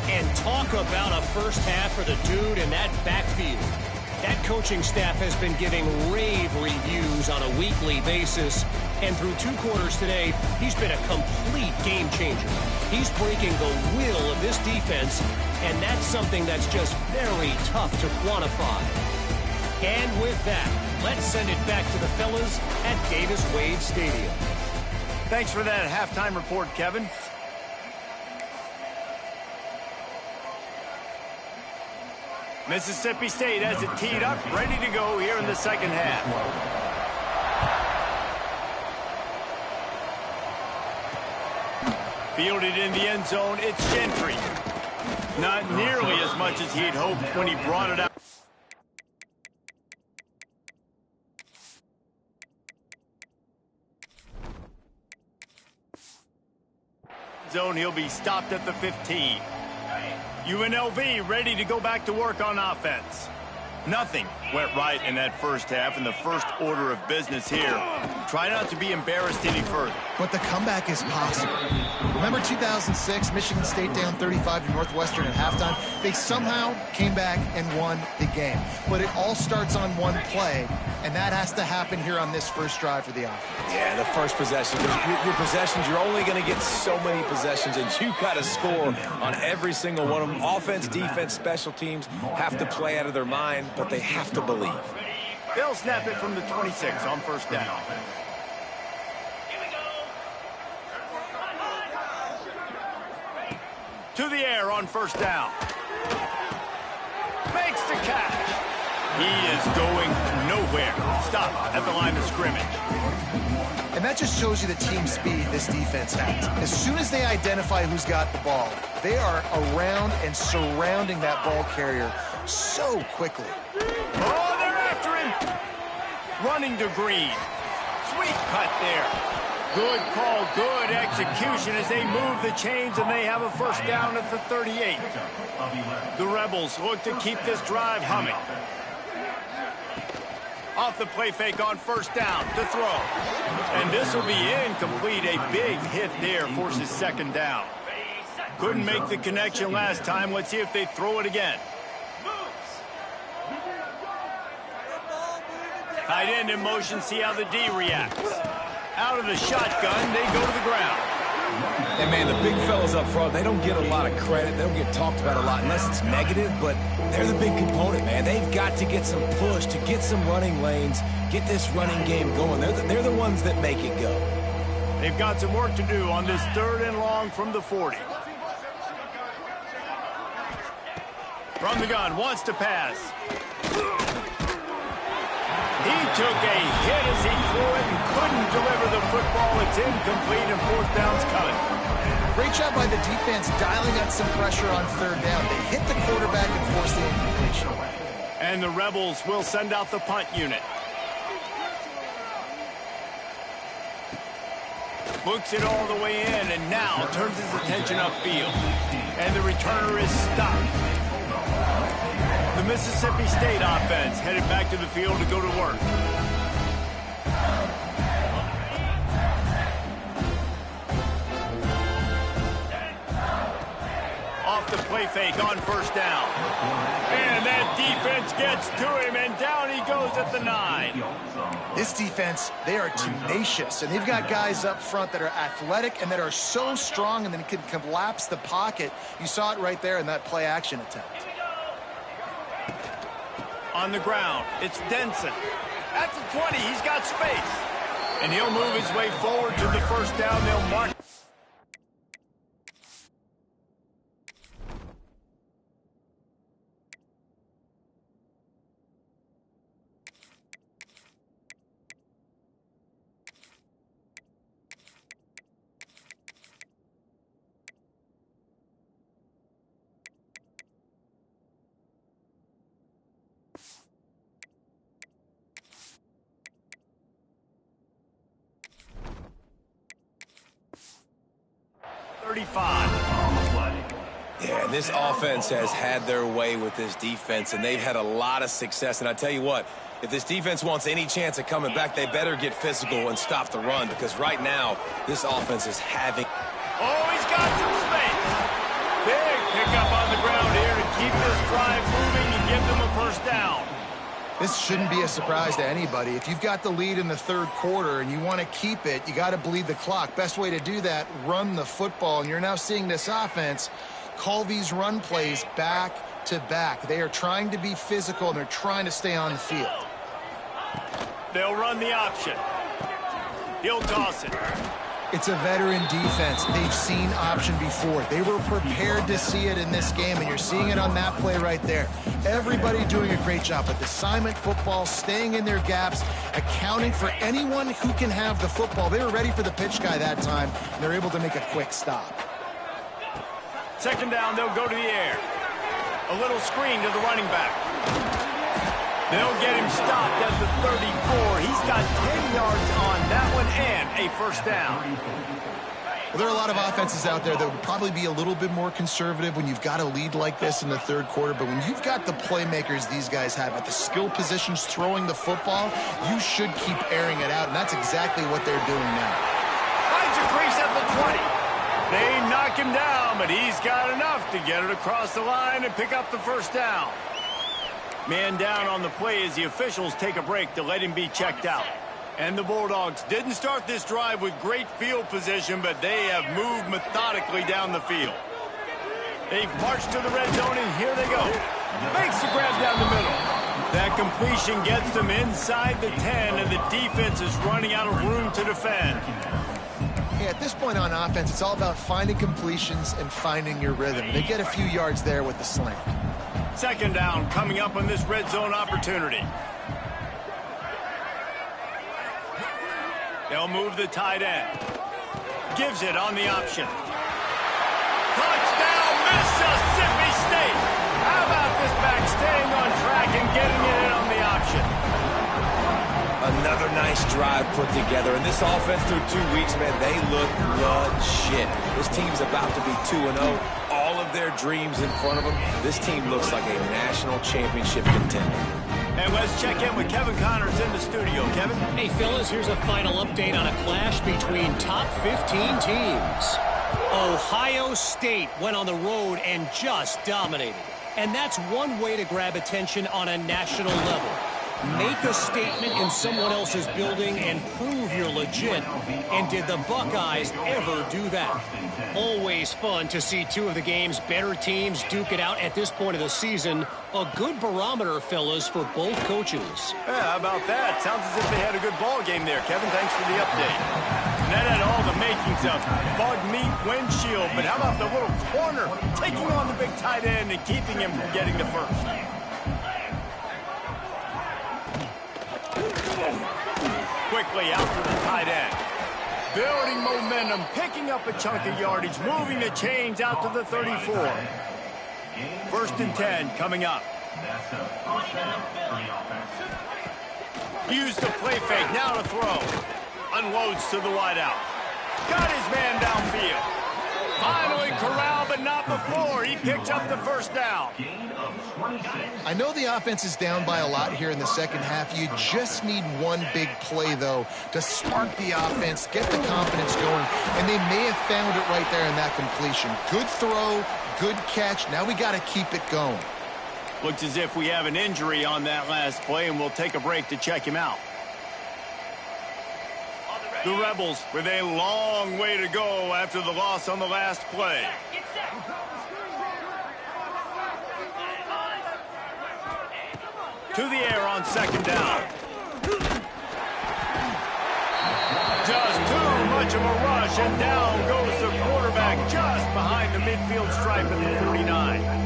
Speaker 5: And talk about a first half for the dude in that backfield. That coaching staff has been giving rave reviews on a weekly basis. And through 2 quarters today, he's been a complete game changer. He's breaking the will of this defense, and that's something that's just very tough to quantify. And with that, let's send it back to the fellas at Davis-Wade Stadium.
Speaker 1: Thanks for that halftime report, Kevin. Mississippi State has it teed up, ready to go here in the second half. Fielded in the end zone, it's Gentry. Not nearly as much as he had hoped when he brought it out. Zone, he'll be stopped at the 15. UNLV ready to go back to work on offense. Nothing went right in that first half, and the first order of business here. Try not to be embarrassed any further.
Speaker 2: But the comeback is possible. Remember 2006, Michigan State down 35 to Northwestern at halftime? They somehow came back and won the game. But it all starts on one play, and that has to happen here on this first drive for the offense.
Speaker 3: Yeah, the first possession. Your possessions, you're only going to get so many possessions, and you got to score on every single one of them. Offense, defense, special teams have to play out of their mind, but they have to believe.
Speaker 1: They'll snap it from the 26 on first down. To the air on first down. Makes the catch. He is going nowhere. Stop at the line of scrimmage.
Speaker 2: And that just shows you the team speed this defense has. As soon as they identify who's got the ball, they are around and surrounding that ball carrier so quickly.
Speaker 1: Oh, they're after him. Running to Green. Sweet cut there. Good call, good execution as they move the chains, and they have a first down at the 38. The Rebels look to keep this drive humming. Off the play fake on first down to throw. And this will be incomplete. A big hit there forces second down. Couldn't make the connection last time. Let's see if they throw it again. Tight end in motion, see how the D reacts. Out of the shotgun, they go to the ground.
Speaker 3: And, man, the big fellas up front, they don't get a lot of credit. They don't get talked about a lot unless it's negative, but they're the big component, man. They've got to get some push, to get some running lanes, get this running game going. They're the ones that make it go.
Speaker 1: They've got some work to do on this 3rd and long from the 40. From the gun, wants to pass. He took a hit as he threw it and couldn't deliver the football. It's incomplete and fourth down's coming.
Speaker 2: Great job by the defense dialing up some pressure on 3rd down. They hit the quarterback and forced the incompletion.
Speaker 1: And the Rebels will send out the punt unit. Books it all the way in and now turns his attention upfield. And the returner is stopped. The Mississippi State offense headed back to the field to go to work. Off the play fake on first down. And that defense gets to him, and down he goes at the 9.
Speaker 2: This defense, they are tenacious, and they've got guys up front that are athletic and that are so strong and then can collapse the pocket. You saw it right there in that play action attempt.
Speaker 1: On the ground, it's Denson. At the 20, he's got space. And he'll move his way forward to the first down. They'll mark.
Speaker 3: Yeah, this offense has had their way with this defense, and they've had a lot of success. And I tell you what, if this defense wants any chance of coming back, they better get physical and stop the run, because right now, this offense is having...
Speaker 1: Oh, he's got some space. Big pickup on the ground here to keep this drive moving and give them a first down.
Speaker 2: This shouldn't be a surprise to anybody. If you've got the lead in the third quarter and you want to keep it, you got to bleed the clock. Best way to do that, run the football. And you're now seeing this offense call these run plays back to back. They are trying to be physical, and they're trying to stay on the field.
Speaker 1: They'll run the option. He'll toss it.
Speaker 2: It's a veteran defense. They've seen option before. They were prepared to see it in this game, and you're seeing it on that play right there. Everybody doing a great job with assignment football, staying in their gaps, accounting for anyone who can have the football. They were ready for the pitch guy that time, and they're able to make a quick stop.
Speaker 1: Second down, they'll go to the air. A little screen to the running back. They'll get him stopped at the 34. He's got 10 yards on that one and a first down.
Speaker 2: Well, there are a lot of offenses out there that would probably be a little bit more conservative when you've got a lead like this in the third quarter. But when you've got the playmakers these guys have at the skill positions throwing the football, you should keep airing it out. And that's exactly what they're doing now.
Speaker 1: Finds a crease at the 20. They knock him down, but he's got enough to get it across the line and pick up the first down. Man down on the play as the officials take a break to let him be checked out. And the Bulldogs didn't start this drive with great field position, but they have moved methodically down the field. They've marched to the red zone, and here they go. Makes the grab down the middle. That completion gets them inside the 10, and the defense is running out of room to defend.
Speaker 2: Yeah, at this point on offense, it's all about finding completions and finding your rhythm. They get a few yards there with the slant.
Speaker 1: Second down coming up on this red zone opportunity. They'll move the tight end. Gives it on the option. Touchdown, Mississippi State! How about this back staying on track and getting it in on the option?
Speaker 3: Another nice drive put together. And this offense through 2 weeks, man, they look legit. This team's about to be 2-0. All of their dreams in front of them. This team looks like a national championship contender.
Speaker 1: And let's check in with Kevin Connors in the studio. Kevin?
Speaker 5: Hey, fellas, here's a final update on a clash between top 15 teams. Ohio State went on the road and just dominated. And that's one way to grab attention on a national level. Make a statement in someone else's building and prove you're legit. And did the Buckeyes ever do that? Always fun to see two of the game's better teams duke it out at this point of the season. A good barometer, fellas, for both coaches.
Speaker 1: Yeah, how about that? Sounds as if they had a good ball game there, Kevin. Thanks for the update. And that had all the makings of bug meat windshield. But how about the little corner taking on the big tight end and keeping him from getting the first? Quickly out to the tight end. Building momentum, picking up a chunk of yardage, moving the chains out to the 34. First and 10 coming up. Use the play fake, now to throw. Unloads to the wideout. Got his man downfield. Finally corralled, but not before. He picks up the first down.
Speaker 2: I know the offense is down by a lot here in the second half. You just need one big play, though, to spark the offense, get the confidence going, and they may have found it right there in that completion. Good throw, good catch. Now we got to keep it going.
Speaker 1: Looks as if we have an injury on that last play, and we'll take a break to check him out. The Rebels with a long way to go after the loss on the last play. To the air on second down. Just too much of a rush, and down goes the quarterback just behind the midfield stripe at the 39.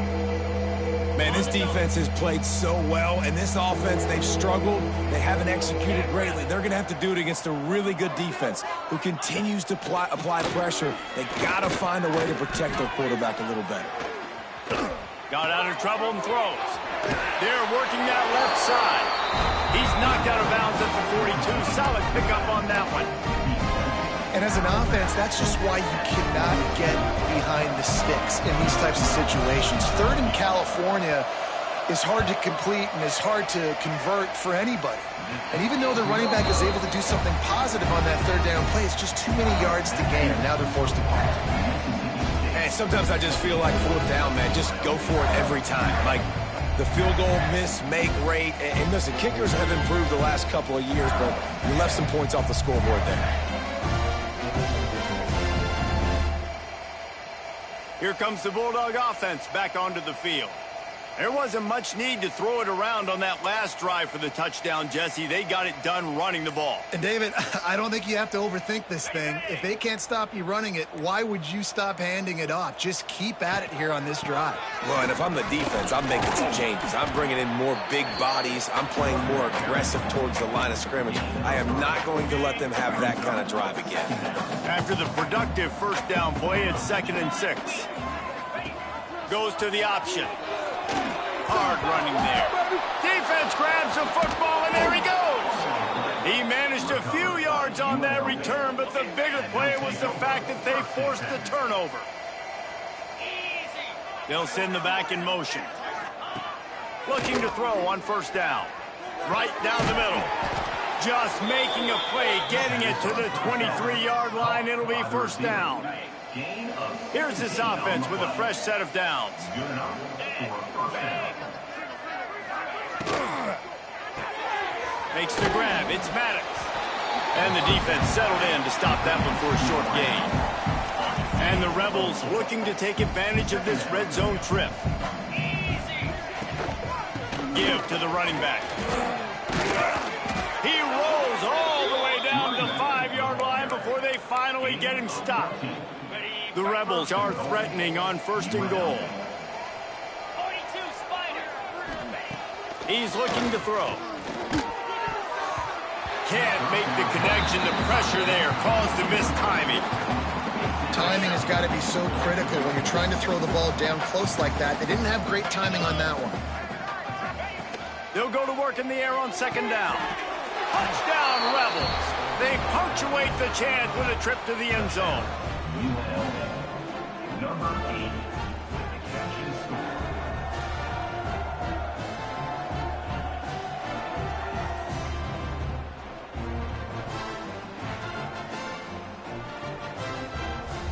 Speaker 3: Man, this defense has played so well, and this offense, they've struggled. They haven't executed greatly. They're going to have to do it against a really good defense who continues to apply pressure. They got to find a way to protect their quarterback a little better.
Speaker 1: Got out of trouble and throws. They're working that left side. He's knocked out of bounds at the 42. Solid pickup on that one.
Speaker 2: And as an offense, that's just why you cannot get behind the sticks in these types of situations. Third in California is hard to complete and is hard to convert for anybody. And even though the running back is able to do something positive on that third down play, it's just too many yards to gain, and now they're forced to punt.
Speaker 3: And sometimes I just feel like fourth down, man, just go for it every time. Like the field goal miss-make rate. And listen, kickers have improved the last couple of years, but you left some points off the scoreboard there.
Speaker 1: Here comes the Bulldog offense back onto the field. There wasn't much need to throw it around on that last drive for the touchdown, Jesse. They got it done running the ball.
Speaker 2: And, David, I don't think you have to overthink this thing. If they can't stop you running it, why would you stop handing it off? Just keep at it here on this drive.
Speaker 3: Well, and if I'm the defense, I'm making some changes. I'm bringing in more big bodies. I'm playing more aggressive towards the line of scrimmage. I am not going to let them have that kind of drive again.
Speaker 1: After the productive first down play, it's 2nd and 6. Goes to the option. Hard running there. Defense grabs the football, and there he goes. He managed a few yards on that return, but the bigger play was the fact that they forced the turnover. They'll send the back in motion. Looking to throw on first down. Right down the middle. Just making a play, getting it to the 23-yard line. It'll be first down. Here's this offense with a fresh set of downs. Makes the grab. It's Maddox. And the defense settled in to stop that one for a short gain. And the Rebels looking to take advantage of this red zone trip. Give to the running back. He rolls all the way down to the 5-yard line before they finally get him stopped. The Rebels are threatening on 1st and goal. He's looking to throw. Can't make the connection. The pressure there caused the missed timing.
Speaker 2: Timing has got to be so critical when you're trying to throw the ball down close like that. They didn't have great timing on that one.
Speaker 1: They'll go to work in the air on 2nd down. Touchdown, Rebels. They punctuate the chance with a trip to the end zone.
Speaker 4: Number 8.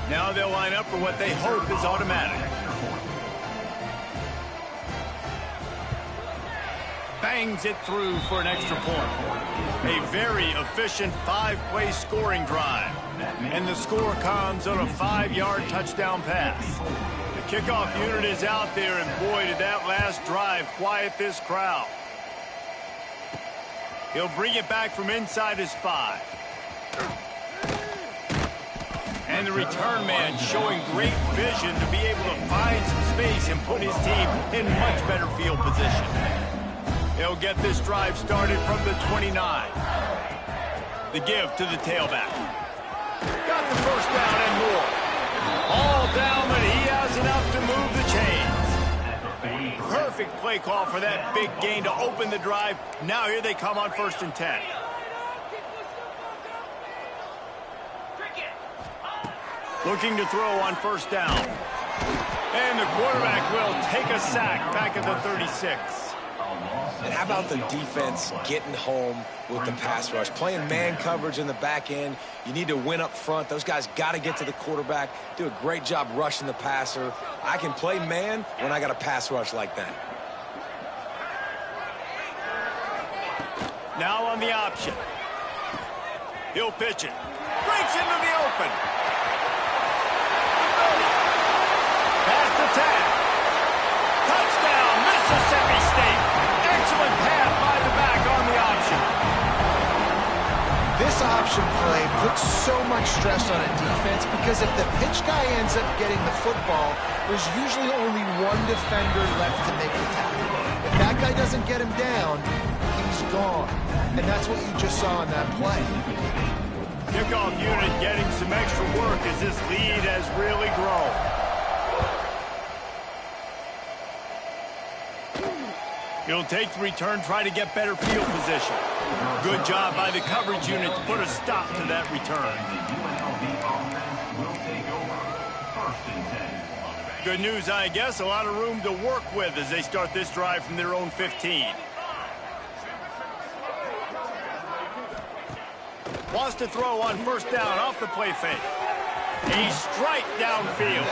Speaker 1: Now they'll line up for what they hope is automatic. Bangs it through for an extra point. A very efficient 5-play scoring drive. And the score comes on a 5-yard touchdown pass. The kickoff unit is out there, and boy, did that last drive quiet this crowd. He'll bring it back from inside his 5. And the return man showing great vision to be able to find some space and put his team in much better field position. He'll get this drive started from the 29. The give to the tailback. Got the first down and more. All down, but he has enough to move the chains. Perfect play call for that big gain to open the drive. Now here they come on 1st and 10. Looking to throw on 1st down. And the quarterback will take a sack back at the 36.
Speaker 3: And how about the defense getting home with the pass rush? Playing man coverage in the back end. You need to win up front. Those guys got to get to the quarterback. Do a great job rushing the passer. I can play man when I got a pass rush like that.
Speaker 1: Now on the option. He'll pitch it. Breaks into the open. Past the tag. Touchdown, Mississippi State. Excellent pass by the back on the option.
Speaker 2: This option play puts so much stress on a defense because if the pitch guy ends up getting the football, there's usually only one defender left to make the tackle. If that guy doesn't get him down, he's gone. And that's what you just saw in that play.
Speaker 1: Kickoff unit getting some extra work as this lead has really grown. He'll take the return, try to get better field position. Good job by the coverage unit to put a stop to that return. Good news, I guess. A lot of room to work with as they start this drive from their own 15. Wants to throw on first down off the play fake. A strike downfield.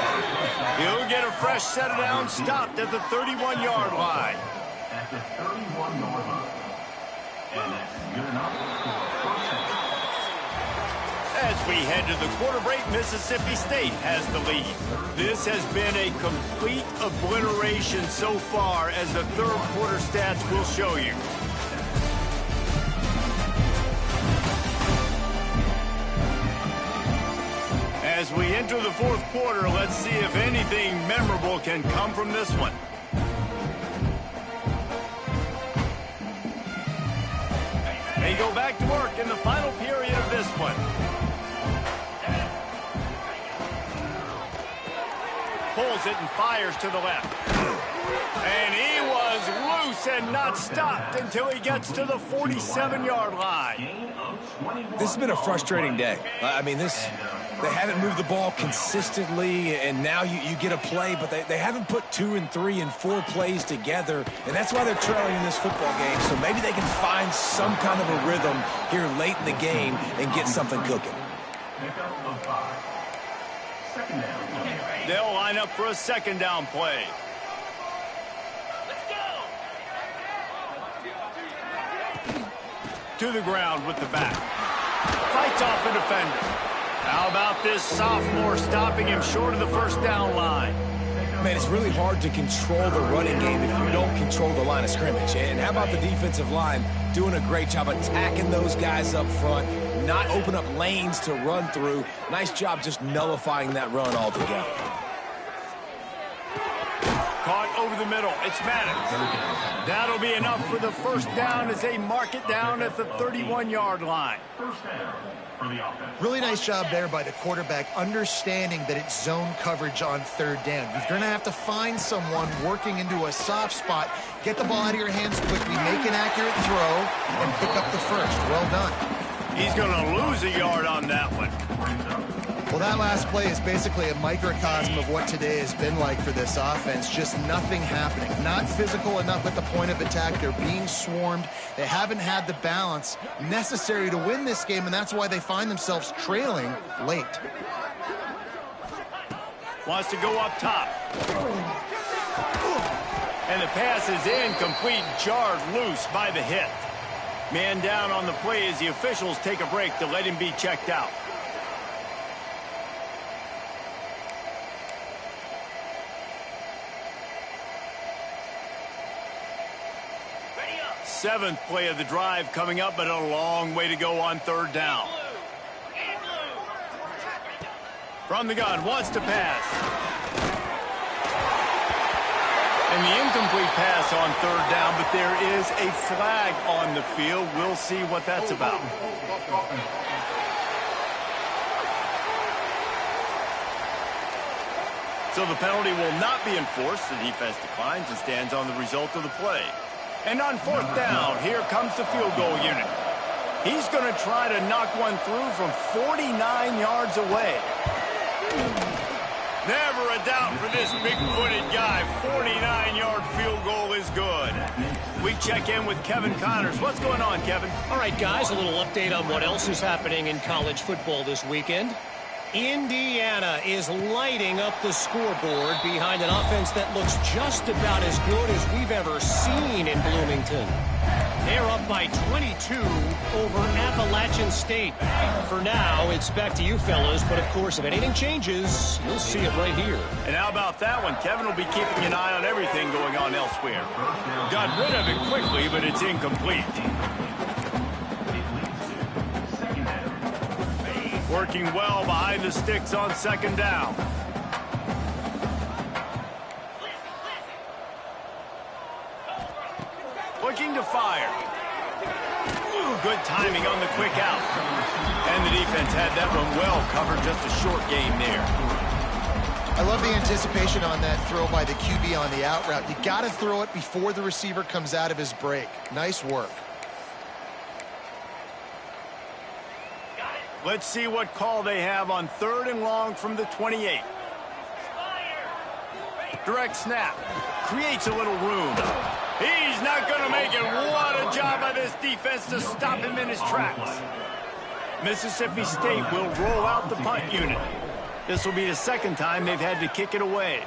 Speaker 1: He'll get a fresh set of downs stopped at the 31-yard line.
Speaker 4: At the 31-yard line. And that's good enough for a first down.
Speaker 1: As we head to the quarter break, Mississippi State has the lead. This has been a complete obliteration so far, as the third quarter stats will show you. As we enter the fourth quarter, let's see if anything memorable can come from this one. They go back to work in the final period of this one. Pulls it and fires to the left. And he was loose and not stopped until he gets to the 47-yard line.
Speaker 3: This has been a frustrating day. I mean, they haven't moved the ball consistently, and now you get a play, but they haven't put 2 and 3 and 4 plays together, and that's why they're trailing in this football game. So maybe they can find some kind of a rhythm here late in the game and get something cooking.
Speaker 1: They'll line up for a second down play. To the ground with the back. Fights off a defender. How about this sophomore stopping him short of the first down line?
Speaker 3: Man, it's really hard to control the running game if you don't control the line of scrimmage. And how about the defensive line doing a great job attacking those guys up front, not open up lanes to run through. Nice job just nullifying that run altogether.
Speaker 1: Caught over the middle. It's Maddox. That'll be enough for the first down as they mark it down at the 31-yard line.
Speaker 4: First down for the offense.
Speaker 2: Really nice job there by the quarterback, understanding that it's zone coverage on third down. You're going to have to find someone working into a soft spot, get the ball out of your hands quickly, make an accurate throw, and pick up the first. Well done.
Speaker 1: He's going to lose a yard on that one.
Speaker 2: Well, that last play is basically a microcosm of what today has been like for this offense. Just nothing happening. Not physical enough at the point of attack. They're being swarmed. They haven't had the balance necessary to win this game, and that's why they find themselves trailing late.
Speaker 1: Wants to go up top. And the pass is incomplete, jarred loose by the hit. Man down on the play as the officials take a break to let him be checked out. Seventh play of the drive coming up, but a long way to go on third down. From the gun, wants to pass. And the incomplete pass on third down, but there is a flag on the field. We'll see what that's about. So the penalty will not be enforced. The defense declines and stands on the result of the play. And on fourth down, here comes the field goal unit. He's going to try to knock one through from 49 yards away. Never a doubt for this big-footed guy. 49-yard field goal is good. We check in with Kevin Connors. What's going on, Kevin?
Speaker 5: All right, guys, a little update on what else is happening in college football this weekend. Indiana is lighting up the scoreboard behind an offense that looks just about as good as we've ever seen in Bloomington. They're up by 22 over Appalachian State. For now, it's back to you fellas, but of course, if anything changes, you'll see it right here.
Speaker 1: And how about that one? Kevin will be keeping an eye on everything going on elsewhere. Got rid of it quickly, but it's incomplete. Working well behind the sticks on second down. Looking to fire. Good timing on the quick out. And the defense had that one well covered. Just a short game there.
Speaker 2: I love the anticipation on that throw by the QB on the out route. You got to throw it before the receiver comes out of his break. Nice work.
Speaker 1: Let's see what call they have on third and long from the 28. Direct snap. Creates a little room. He's not going to make it. What a job by this defense to stop him in his tracks. Mississippi State will roll out the punt unit. This will be the second time they've had to kick it away.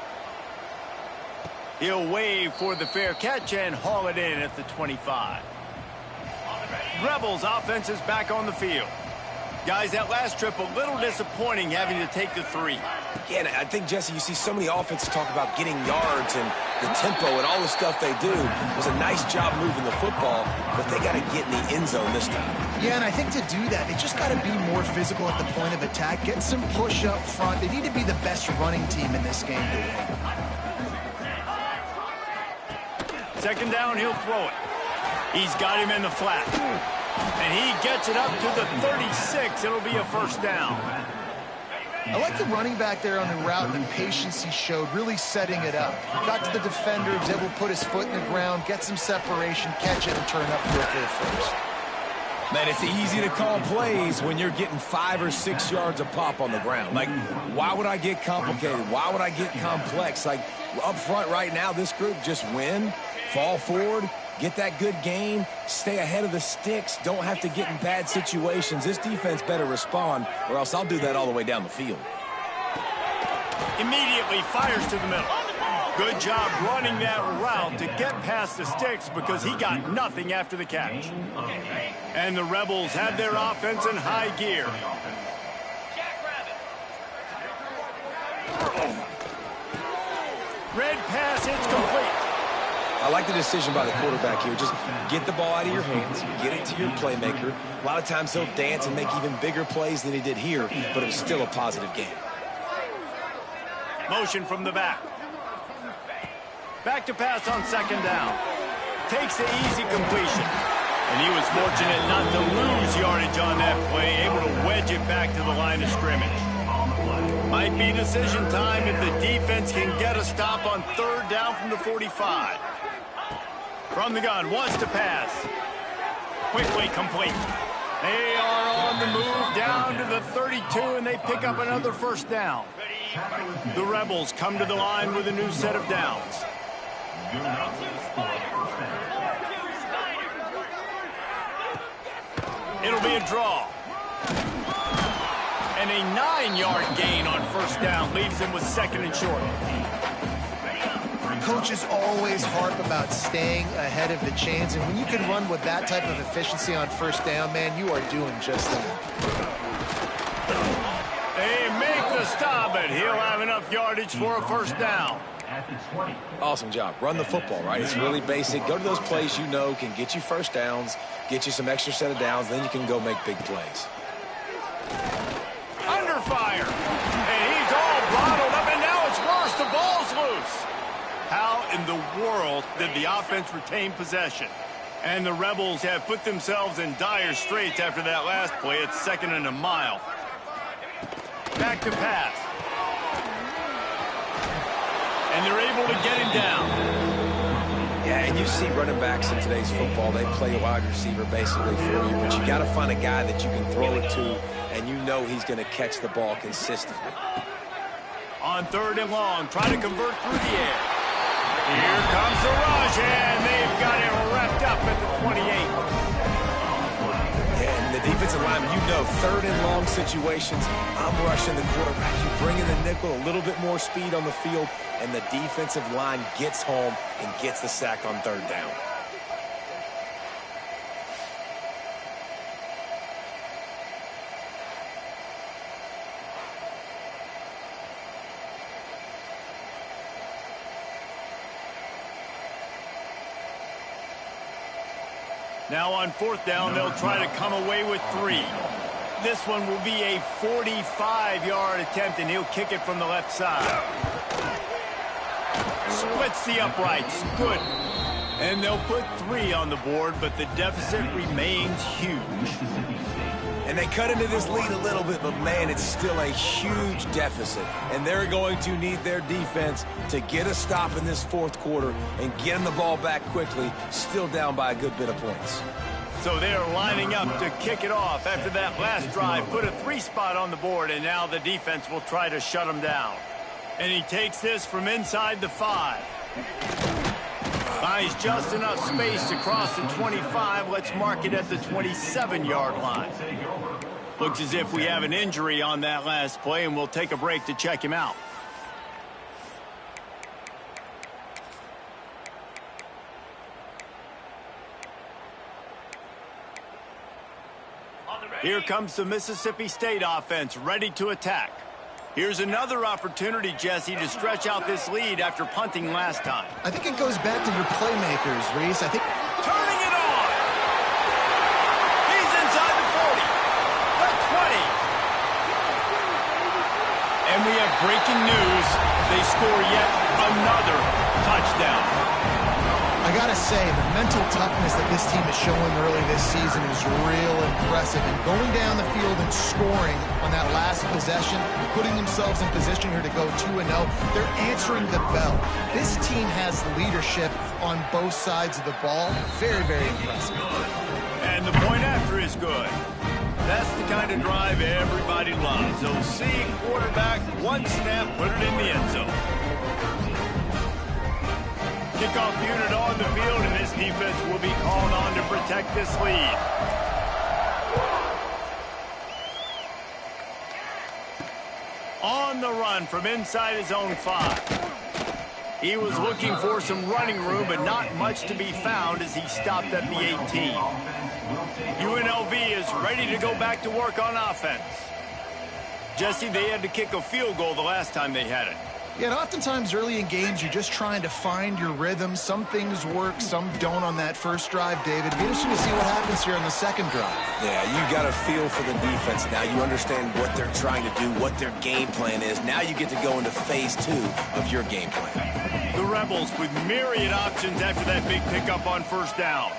Speaker 1: He'll wave for the fair catch and haul it in at the 25. Rebels offense is back on the field. Guys, that last trip a little disappointing having to take the 3.
Speaker 3: Yeah, and I think, Jesse, you see so many offenses talk about getting yards and the tempo and all the stuff they do. It was a nice job moving the football, but they got to get in the end zone this time.
Speaker 2: Yeah, and I think to do that, they just got to be more physical at the point of attack, get some push up front. They need to be the best running team in this game to win.
Speaker 1: Second down, he'll throw it. He's got him in the flat. And he gets it up to the 36. It'll be a first down.
Speaker 2: I like the running back there on the route and the patience he showed, really setting it up. Got to the defender, was able to put his foot in the ground, get some separation, catch it, and turn upfield for the first.
Speaker 3: Man, it's easy to call plays when you're getting 5 or 6 yards a pop on the ground. Like, why would I get complicated? Why would I get complex? Like, up front right now, this group just win, fall forward, get that good gain, stay ahead of the sticks, don't have to get in bad situations. This defense better respond, or else I'll do that all the way down the field.
Speaker 1: Immediately fires to the middle. Good job running that route to get past the sticks because he got nothing after the catch. And the Rebels have their offense in high gear. Red pass, it's complete.
Speaker 3: I like the decision by the quarterback here. Just get the ball out of your hands, get it to your playmaker. A lot of times he'll dance and make even bigger plays than he did here, but it was still a positive game.
Speaker 1: Motion from the back. Back to pass on second down. Takes the easy completion. And he was fortunate not to lose yardage on that play, able to wedge it back to the line of scrimmage. Might be decision time if the defense can get a stop on third down from the 45. From the gun, wants to pass. Quickly complete. They are on the move down to the 32, and they pick up another first down. The Rebels come to the line with a new set of downs. It'll be a draw. And a 9-yard gain on first down leaves him with second and short.
Speaker 2: Coaches always harp about staying ahead of the chains, and when you can run with that type of efficiency on first down, man, you are doing just that.
Speaker 1: They make the stop, and he'll have enough yardage for a first down.
Speaker 3: Awesome job. Run the football, right? It's really basic. Go to those plays you know can get you first downs, get you some extra set of downs, then you can go make big plays.
Speaker 1: Under fire. And he's all bottled up, and now it's worse. The ball's loose. How in the world did the offense retain possession? And the Rebels have put themselves in dire straits after that last play. It's second and a mile. Back to pass. And they're able to get him down.
Speaker 3: Yeah, and you see running backs in today's football, they play wide receiver basically for you, but you got to find a guy that you can throw it to, and you know he's going to catch the ball consistently.
Speaker 1: On third and long, try to convert through the air. Here comes the rush, and they've got it wrapped up at the 28.
Speaker 3: Yeah, and the defensive line, you know, third and long situations, I'm rushing the quarterback. You bring in the nickel, a little bit more speed on the field, and the defensive line gets home and gets the sack on third down.
Speaker 1: Now on fourth down, they'll try to come away with 3. This one will be a 45-yard attempt, and he'll kick it from the left side. Splits the uprights. Good. And they'll put 3 on the board, but the deficit remains huge.
Speaker 3: And they cut into this lead a little bit, but, man, it's still a huge deficit. And they're going to need their defense to get a stop in this fourth quarter and get them the ball back quickly, still down by a good bit of points.
Speaker 1: So they're lining up to kick it off after that last drive. Put a 3 spot on the board, and now the defense will try to shut them down. And he takes this from inside the 5. Buys just enough space to cross the 25. Let's mark it at the 27-yard line. Looks as if we have an injury on that last play, and we'll take a break to check him out. Here comes the Mississippi State offense, ready to attack. Here's another opportunity, Jesse, to stretch out this lead after punting last time.
Speaker 2: I think it goes back to your playmakers, Reese. I think
Speaker 1: turning it on. He's inside the 40, the 20. And we have breaking news. They score yet another touchdown.
Speaker 2: I gotta say, the mental toughness that this team is showing early this season is real impressive. And going down the field and scoring on that last possession, putting themselves in position here to go 2-0, they're answering the bell. This team has leadership on both sides of the ball. Very, very impressive.
Speaker 1: And the point after is good. That's the kind of drive everybody loves. OC quarterback, one snap, put it in the end zone. Kickoff unit on the field, and this defense will be called on to protect this lead. On the run from inside his own 5. He was looking for some running room, but not much to be found as he stopped at the 18. UNLV is ready to go back to work on offense. Jesse, they had to kick a field goal the last time they had it.
Speaker 2: Yeah, and oftentimes early in games, you're just trying to find your rhythm. Some things work, some don't on that first drive, David. It'll be interesting to see what happens here on the second drive.
Speaker 3: Yeah, you got a feel for the defense now. You understand what they're trying to do, what their game plan is. Now you get to go into phase 2 of your game plan.
Speaker 1: The Rebels with myriad options after that big pickup on first down.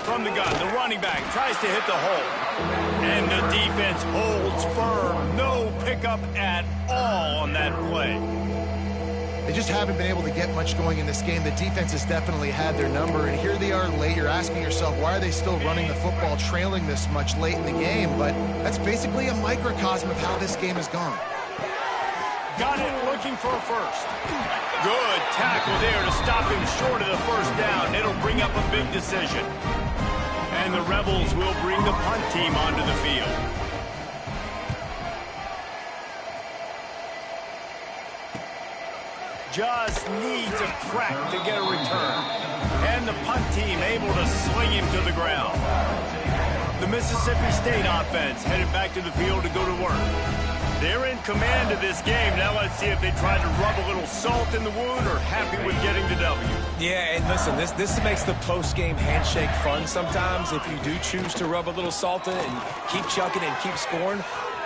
Speaker 1: From the gun, the running back tries to hit the hole. And the defense holds firm. No pickup at all on that play.
Speaker 2: They just haven't been able to get much going in this game. The defense has definitely had their number, and here they are late. You're asking yourself, why are they still running the football, trailing this much late in the game? But that's basically a microcosm of how this game has gone.
Speaker 1: Got it, looking for a first. Good tackle there to stop him short of the first down. It'll bring up a big decision. And the Rebels will bring the punt team onto the field. Just needs a crack to get a return. And the punt team able to sling him to the ground. The Mississippi State offense headed back to the field to go to work. They're in command of this game. Now let's see if they try to rub a little salt in the wound or happy with getting the W.
Speaker 3: Yeah, and listen, this makes the post-game handshake fun sometimes. If you do choose to rub a little salt in it and keep chucking and keep scoring,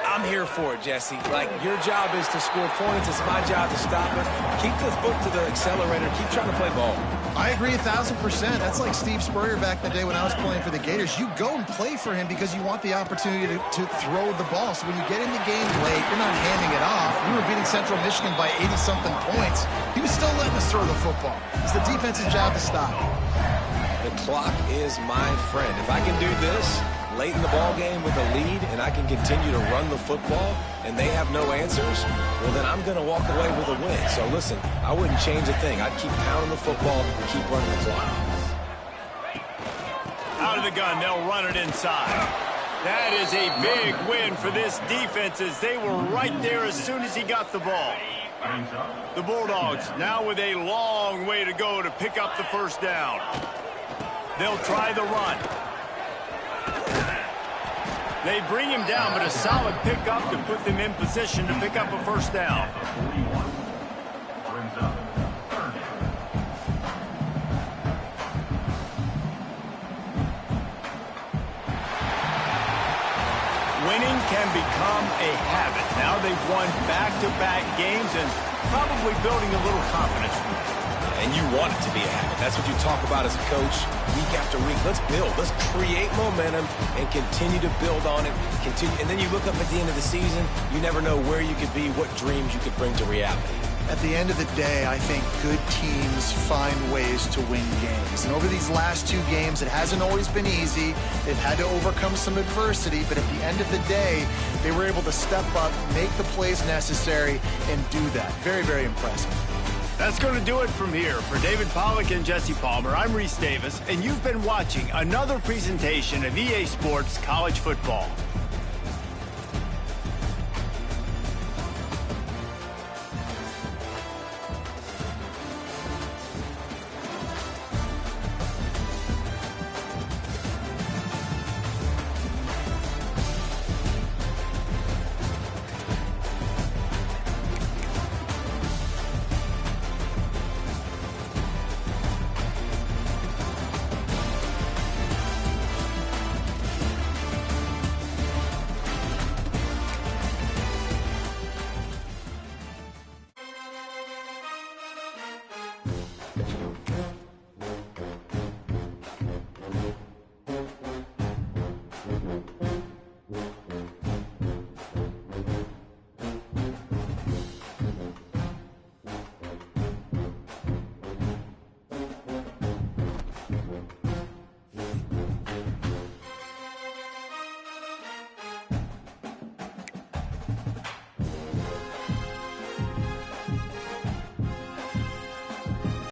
Speaker 3: I'm here for it, Jesse. Like, your job is to score points. It's my job to stop it. Keep the foot to the accelerator. Keep trying to play ball.
Speaker 2: I agree 1,000%. That's like Steve Spurrier back in the day when I was playing for the Gators. You go and play for him because you want the opportunity to throw the ball. So when you get in the game late, you're not handing it off. We were beating Central Michigan by 80-something points. He was still letting us throw the football. It's the defense's job to stop.
Speaker 3: The clock is my friend. If I can do this late in the ball game with a lead and I can continue to run the football and they have no answers, well, then I'm going to walk away with a win. So listen, I wouldn't change a thing. I'd keep pounding the football and keep running the clock.
Speaker 1: Out of the gun, they'll run it inside. That is a big win for this defense as they were right there as soon as he got the ball. The Bulldogs now with a long way to go to pick up the first down. They'll try the run. They bring him down, but a solid pickup to put them in position to pick up a first down. Winning can become a habit. Now they've won back-to-back games and probably building a little confidence from it.
Speaker 3: And you want it to be a habit. That's what you talk about as a coach week after week. Let's build. Let's create momentum and continue to build on it. And then you look up at the end of the season, you never know where you could be, what dreams you could bring to reality.
Speaker 2: At the end of the day, I think good teams find ways to win games. And over these last 2 games, it hasn't always been easy. They've had to overcome some adversity, but at the end of the day, they were able to step up, make the plays necessary, and do that. Very, very impressive.
Speaker 1: That's going to do it from here. For David Pollack and Jesse Palmer, I'm Reese Davis, and you've been watching another presentation of EA Sports College Football.